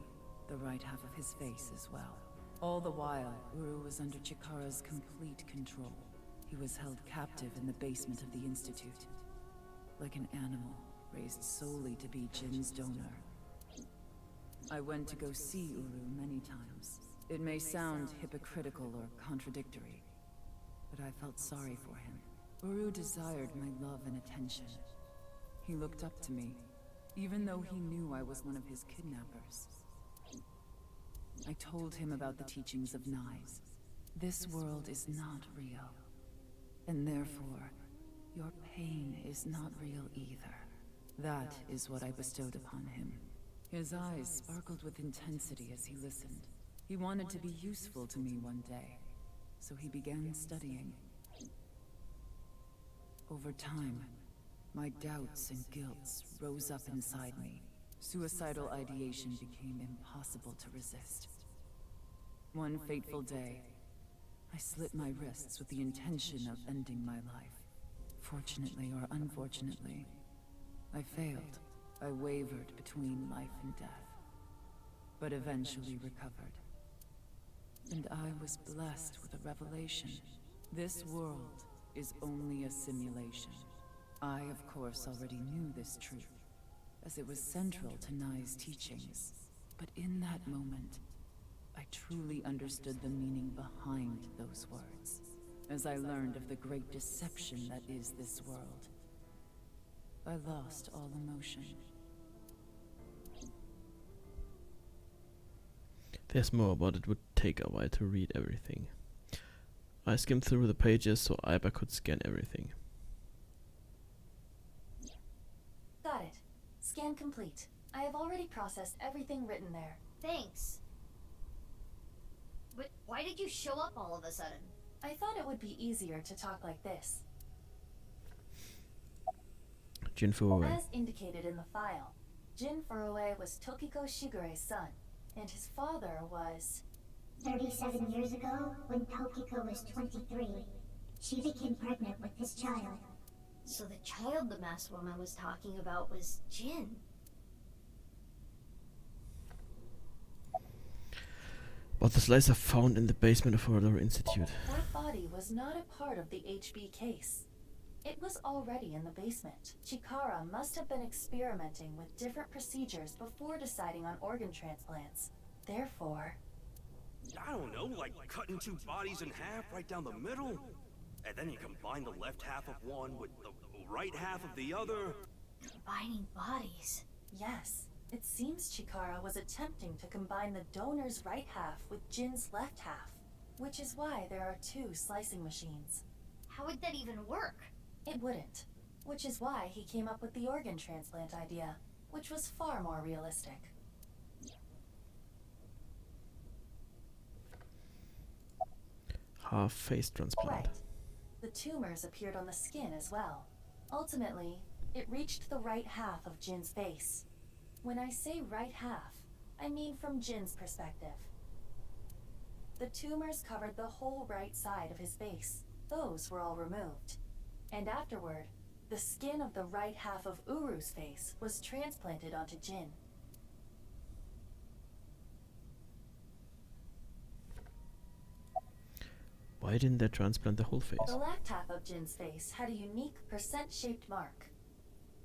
the right half of his face as well. All the while, Uru was under Chikara's complete control. He was held captive in the basement of the Institute, like an animal raised solely to be Jin's donor. I went to go see Uru many times. It may sound hypocritical or contradictory, but I felt sorry for him. Uru desired my love and attention. He looked up to me, even though he knew I was one of his kidnappers. I told him about the teachings of Nyes. This world is not real, and therefore, your pain is not real either. That is what I bestowed upon him. His eyes sparkled with intensity as he listened. He wanted to be useful to me one day, so he began studying. Over time, my doubts and guilts rose up inside me. Suicidal ideation became impossible to resist. One fateful day, I slit my wrists with the intention of ending my life. Fortunately or unfortunately, I failed. I wavered between life and death, but eventually recovered. And I was blessed with a revelation. This world is only a simulation. I, of course, already knew this truth, as it was central to Nyes' teachings. But in that moment, I truly understood the meaning behind those words, as I learned of the great deception that is this world. I lost all emotion.
There's more, but it would take a while to read everything. I skimmed through the pages so Iba could scan everything.
Got it. Scan complete. I have already processed everything written there.
Thanks. But why did you show up all of a sudden?
I thought it would be easier to talk like this.
Jin Furuwe.
As indicated in the file, Jin Furuwe was Tokiko Shigure's son, and his father was...
37 years ago, when Tokiko was 23, she became pregnant with this child.
So the child the masked woman was talking about was Jin.
But the slicer found in the basement of Horror Institute.
That body was not a part of the HB case. It was already in the basement. Chikara must have been experimenting with different procedures before deciding on organ transplants. Therefore...
I don't know, like cutting two bodies in half right down the middle? And then you combine the left half of one with the right half of the other?
Combining bodies?
Yes. It seems Chikara was attempting to combine the donor's right half with Jin's left half, which is why there are two slicing machines.
How would that even work?
It wouldn't, which is why he came up with the organ transplant idea, which was far more realistic.
Half-face transplant.
Right. The tumors appeared on the skin as well. Ultimately, it reached the right half of Jin's face. When I say right half, I mean from Jin's perspective. The tumors covered the whole right side of his face. Those were all removed. And afterward, the skin of the right half of Uru's face was transplanted onto Jin.
Why didn't they transplant the whole face?
The left half of Jin's face had a unique percent-shaped mark.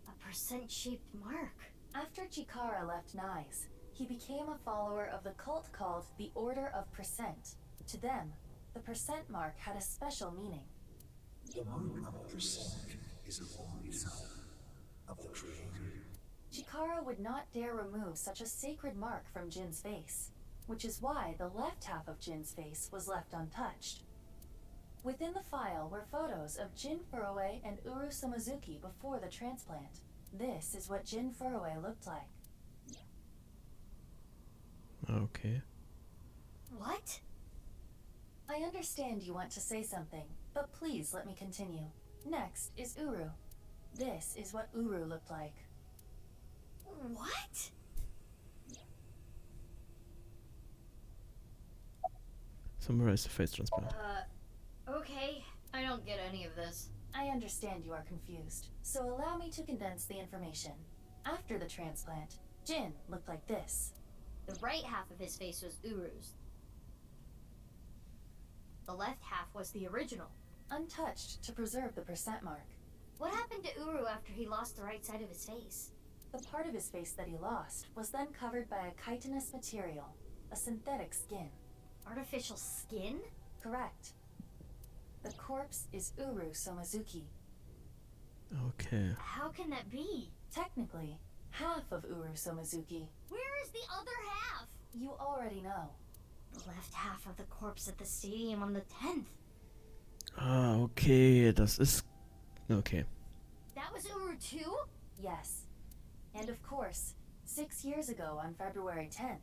A percent-shaped mark?
After Chikara left Nyes, he became a follower of the cult called the Order of Percent. To them, the percent mark had a special meaning.
The mark of percent is a voice of the Creator.
Chikara would not dare remove such a sacred mark from Jin's face, which is why the left half of Jin's face was left untouched. Within the file were photos of Jin Furue and Uru Samazuki before the transplant. This is what Jin Furue looked like.
Okay.
What?
I understand you want to say something, but please let me continue. Next is Uru. This is what Uru looked like.
What?
Summarize the face transplant.
Okay. I don't get any of this.
I understand you are confused, so allow me to condense the information. After the transplant, Jin looked like this.
The right half of his face was Uru's. The left half was the original.
Untouched to preserve the percent mark.
What happened to Uru after he lost the right side of his face?
The part of his face that he lost was then covered by a chitinous material, a synthetic skin.
Artificial skin?
Correct. The corpse is Uru Somazuki.
Okay.
How can that be?
Technically, half of Uru Somazuki.
Where is the other half?
You already know.
The left half of the corpse at the stadium on the 10th.
Ah, okay, das ist... Okay.
That was Uru too?
Yes. And of course, 6 years ago on February 10th,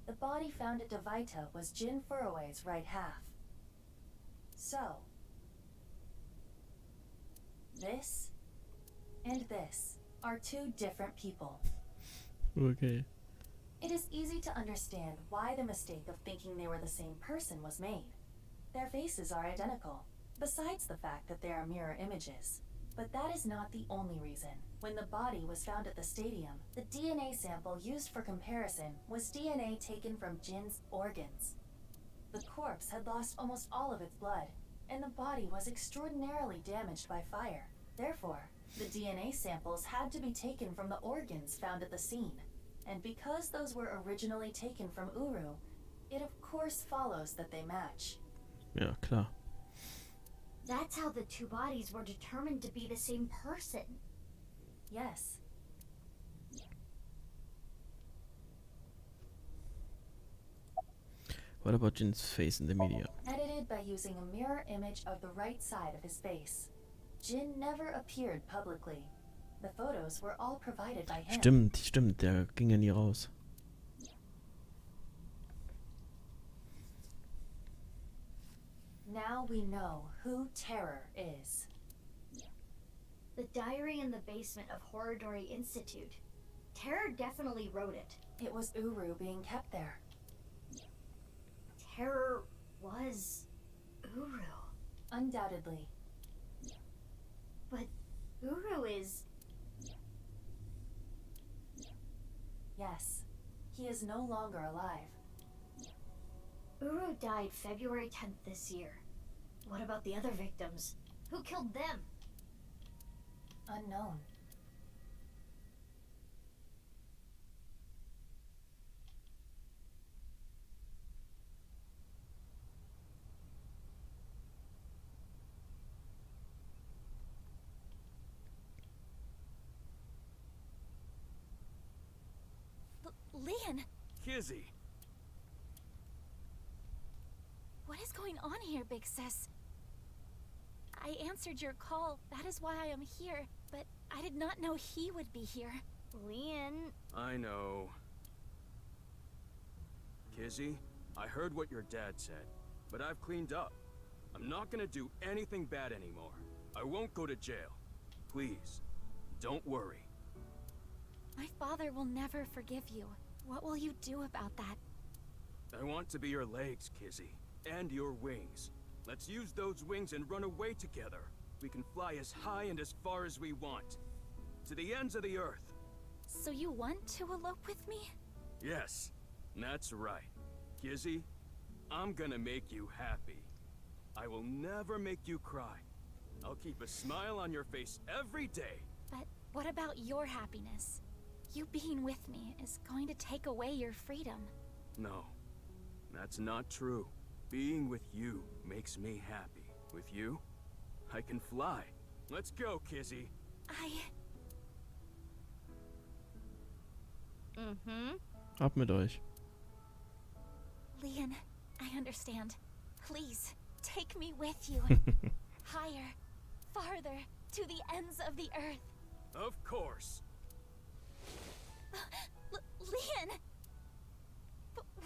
the body found at Devaita was Jin Furue's right half. So, this and this are two different people.
Okay.
It is easy to understand why the mistake of thinking they were the same person was made. Their faces are identical, besides the fact that they are mirror images. But that is not the only reason. When the body was found at the stadium, the DNA sample used for comparison was DNA taken from Jin's organs. The corpse had lost almost all of its blood, and the body was extraordinarily damaged by fire. Therefore, the DNA samples had to be taken from the organs found at the scene. And because those were originally taken from Uru, it of course follows that they match.
Ja, klar.
That's how the two bodies were determined to be the same person.
Yes.
What about Jin's face in the media?
Edited by using a mirror image of the right side of his face. Jin never appeared publicly. The photos were all provided by him.
Stimmt, der ging ja nie raus.
Now we know who Terror is.
The diary in the basement of Horridori Institute. Terror definitely wrote it.
It was Uru being kept there.
Terror was Uru.
Undoubtedly.
But Uru is...
Yes. He is no longer alive.
Uru died February 10th this year. What about the other victims? Who killed them?
Unknown.
Lien!
Kizzy!
What is going on here, Big Sis? I answered your call, that is why I am here, but I did not know he would be here.
Lien...
I know. Kizzy, I heard what your dad said, but I've cleaned up. I'm not gonna do anything bad anymore. I won't go to jail. Please, don't worry.
My father will never forgive you. What will you do about that?
I want to be your legs, Kizzy, and your wings. Let's use those wings and run away together. We can fly as high and as far as we want. To the ends of the earth.
So you want to elope with me?
Yes, that's right. Kizzy, I'm gonna make you happy. I will never make you cry. I'll keep a smile on your face every day.
But what about your happiness?
You being with me is going to take away your freedom.
No, that's not true. Being with you makes me happy. With you, I can fly. Let's go, Kizzy.
Ab mit euch.
Lien, I understand. Please, take me with you. Higher, farther, to the ends of the earth.
Of course.
Lien!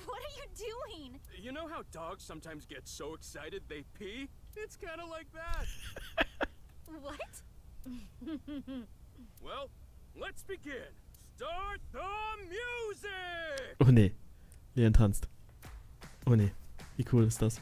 What are you doing?
You know how dogs sometimes get so excited they pee? It's kind of like that.
What?
Well, let's begin. Start the music!
Oh nee. Lien tanzt. Oh nee. Wie cool ist das?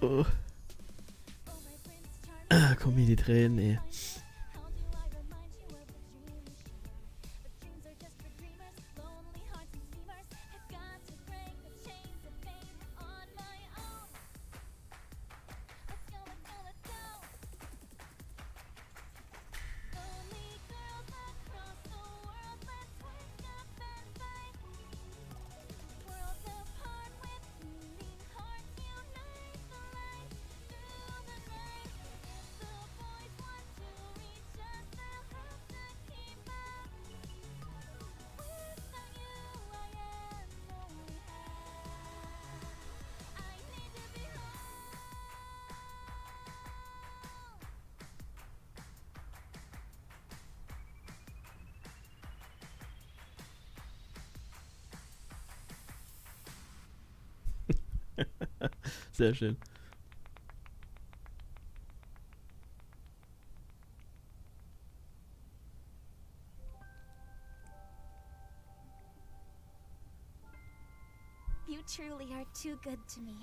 Oh. Komm mir die Tränen, ey. Sehr schön.
You truly are too good to me.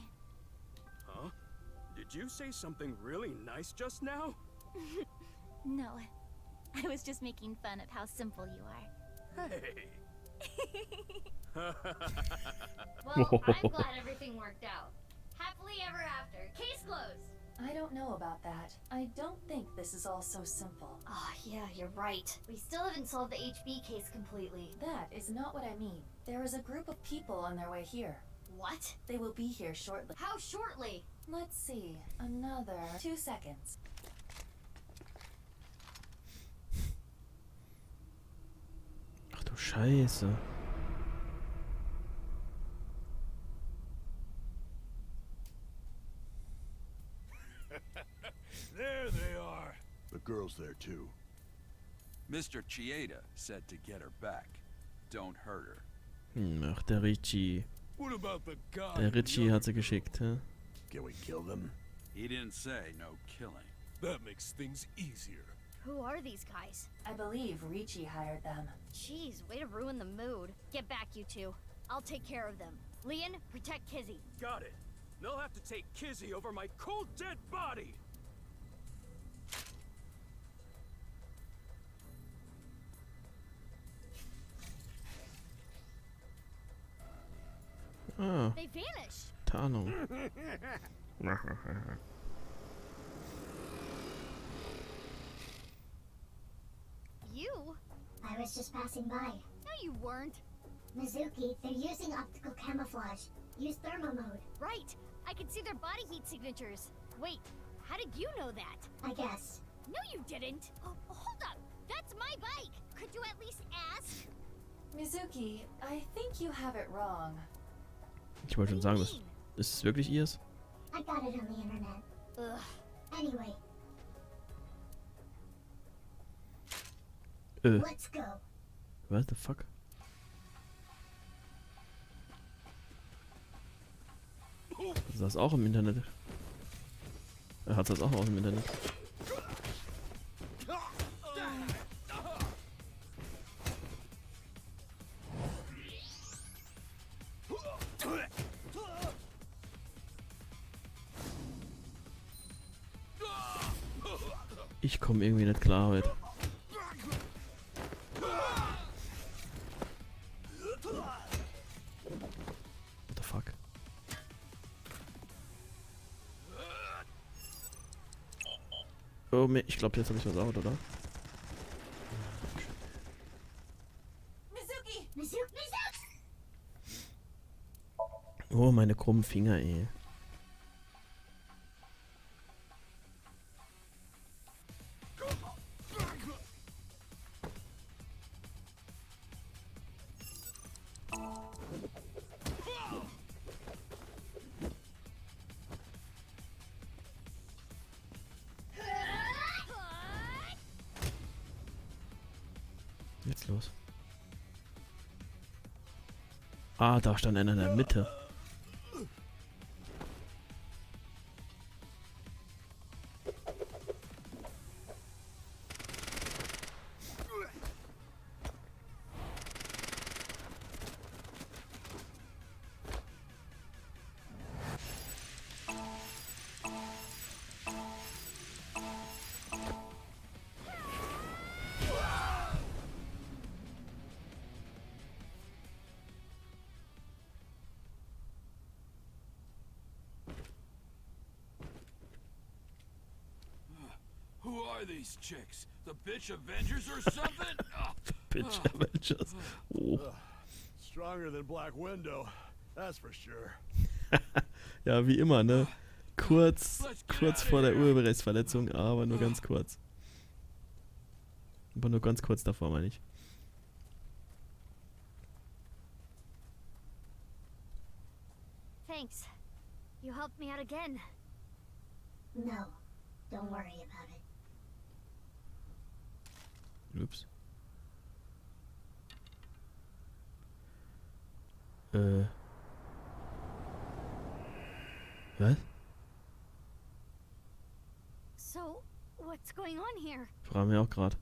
Huh? Did you say something really nice just now?
No, I was just making fun of how simple you are.
Hey!
Well, I'm glad everything worked out. Happily ever after. Case closed.
I don't know about that. I don't think this is all so simple.
Yeah, you're right. We still haven't solved the HB case completely.
That is not what I mean. There is a group of people on their way here.
What?
They will be here shortly.
How shortly?
Let's see. Another 2 seconds.
Ach du Scheiße.
There they are. The girl's there too.
Mr. Chieda said to get her back. Don't hurt her.
Ach, der Richie.
What about the guy?
Der Richie hat sie geschickt, hä?
Can we kill them?
He didn't say no killing.
That makes things easier.
Who are these guys?
I believe Ricci hired them.
Jeez, way to ruin the mood. Get back, you two. I'll take care of them. Lien, protect Kizzy.
Got it. They'll have to take Kizzy over my cold dead body.
Ah,
They vanished.
Tarnung.
You?
I was just passing by.
No, you weren't.
Mizuki, they're using optical camouflage. Use thermo mode.
Right. I can see their body heat signatures. Wait, how did you know that?
I guess.
No, you didn't. Oh, hold up. That's my bike. Could you at least ask?
Mizuki, I think you have it wrong.
Ich wollte schon sagen, ist es wirklich ihrs?
I got it on the internet.
Ugh.
Anyway,
Äh,
let's go.
what the fuck? Ist das auch im Internet? Er hat das auch aus dem Internet. Ich komme irgendwie nicht klar heute. What the fuck? Oh, ich glaube, jetzt habe ich was out, oder? Oh, meine krummen Finger, ey. Jetzt los. Ah, da stand einer in der Mitte.
Who are these chicks? The bitch Avengers or something?
Bitch Avengers. Oh.
Stronger than Black Widow, that's for sure.
Ja, wie immer, ne? Kurz vor der Urheberrechtsverletzung, aber nur ganz kurz. Aber nur ganz kurz davor, meine ich.
Thanks. You helped me out again.
No, don't worry about it.
Ups. Was?
So, what's going on here?
Fragen wir auch gerade.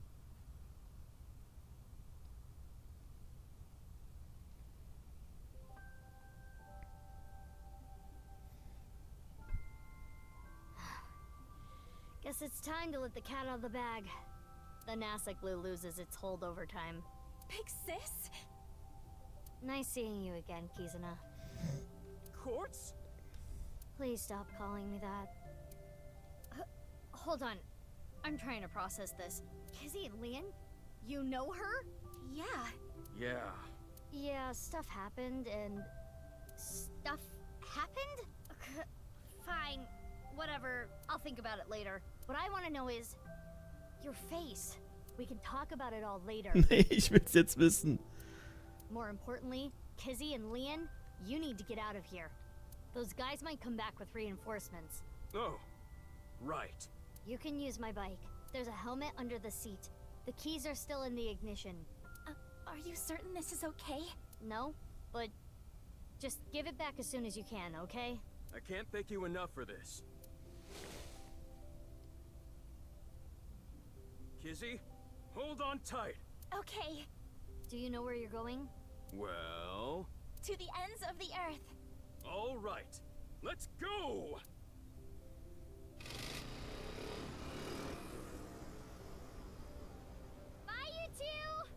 Guess it's time to let the cat out of the bag. The NASA glue loses its hold over time.
Big sis?
Nice seeing you again, Kizuna.
Quartz?
Please stop calling me that. Hold on. I'm trying to process this. Kizzy and Lien? You know her?
Yeah.
Yeah.
Yeah, stuff happened and... Stuff happened? Fine. Whatever. I'll think about it later. What I want to know is... your face. We can talk about it all later.
Nee, ich will's jetzt wissen.
More importantly, Kizzy and Lien, you need to get out of here. Those guys might come back with reinforcements.
Oh, right.
You can use my bike. There's a helmet under the seat. The keys are still in the ignition.
Are you certain this is okay?
No, but just give it back as soon as you can, okay?
I can't thank you enough for this. Kizzy, hold on tight.
Okay.
Do you know where you're going?
Well...
to the ends of the earth.
All right. Let's go!
Bye, you two!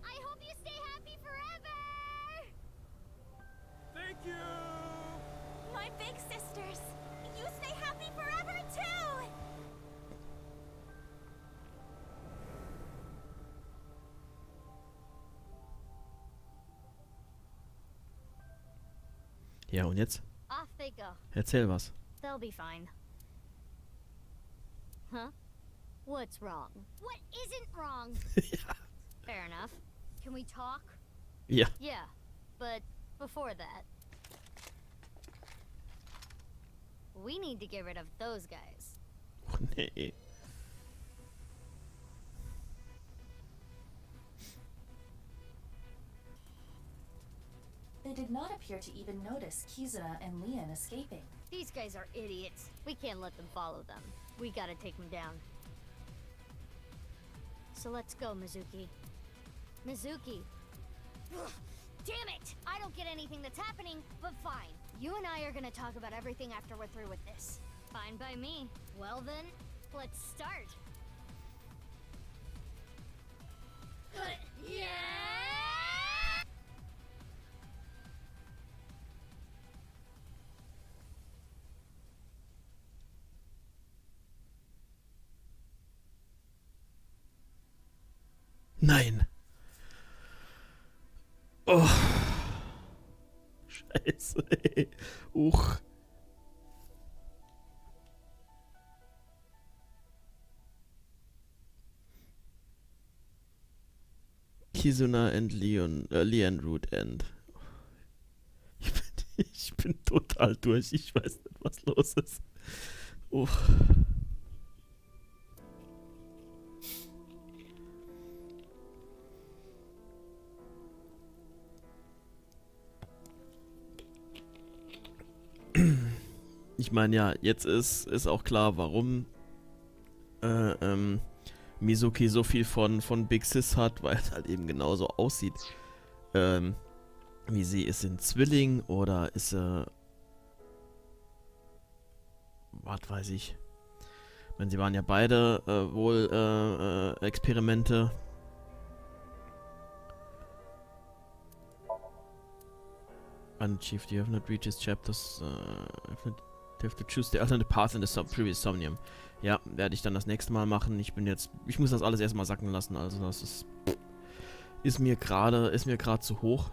I hope you stay happy forever!
Thank you!
My big sisters! You stay happy forever, too!
Ja, und jetzt?
Off they go.
Erzähl was.
They'll be fine. Huh? What's wrong? What isn't wrong? Fair enough. Can we talk?
Ja.
Yeah, but before that... we need to get rid of those guys.
Oh, nee.
They did not appear to even notice Kizuna and Lien escaping.
These guys are idiots. We can't let them follow them. We gotta take them down. So let's go, Mizuki. Mizuki! Ugh, damn it! I don't get anything that's happening, but fine. You and I are gonna talk about everything after we're through with this. Fine by me. Well then, let's start.
Nein. Oh. Scheiße, ey. Uch. Kizuna and Lien Route End. Ich bin total durch. Ich weiß nicht, was los ist. Uch. Ich meine ja, jetzt ist auch klar, warum Mizuki so viel von Big Sis hat, weil es halt eben genauso aussieht. Wie sie, ist sie ein Zwilling oder ist sie... Was weiß ich. Ich meine, sie waren ja beide wohl Experimente. Unachieved, you have not reached these chapters. You have to choose the alternate path in the previous Somnium. Ja, werde ich dann das nächste Mal machen. Ich muss das alles erstmal sacken lassen, also das ist mir gerade zu hoch.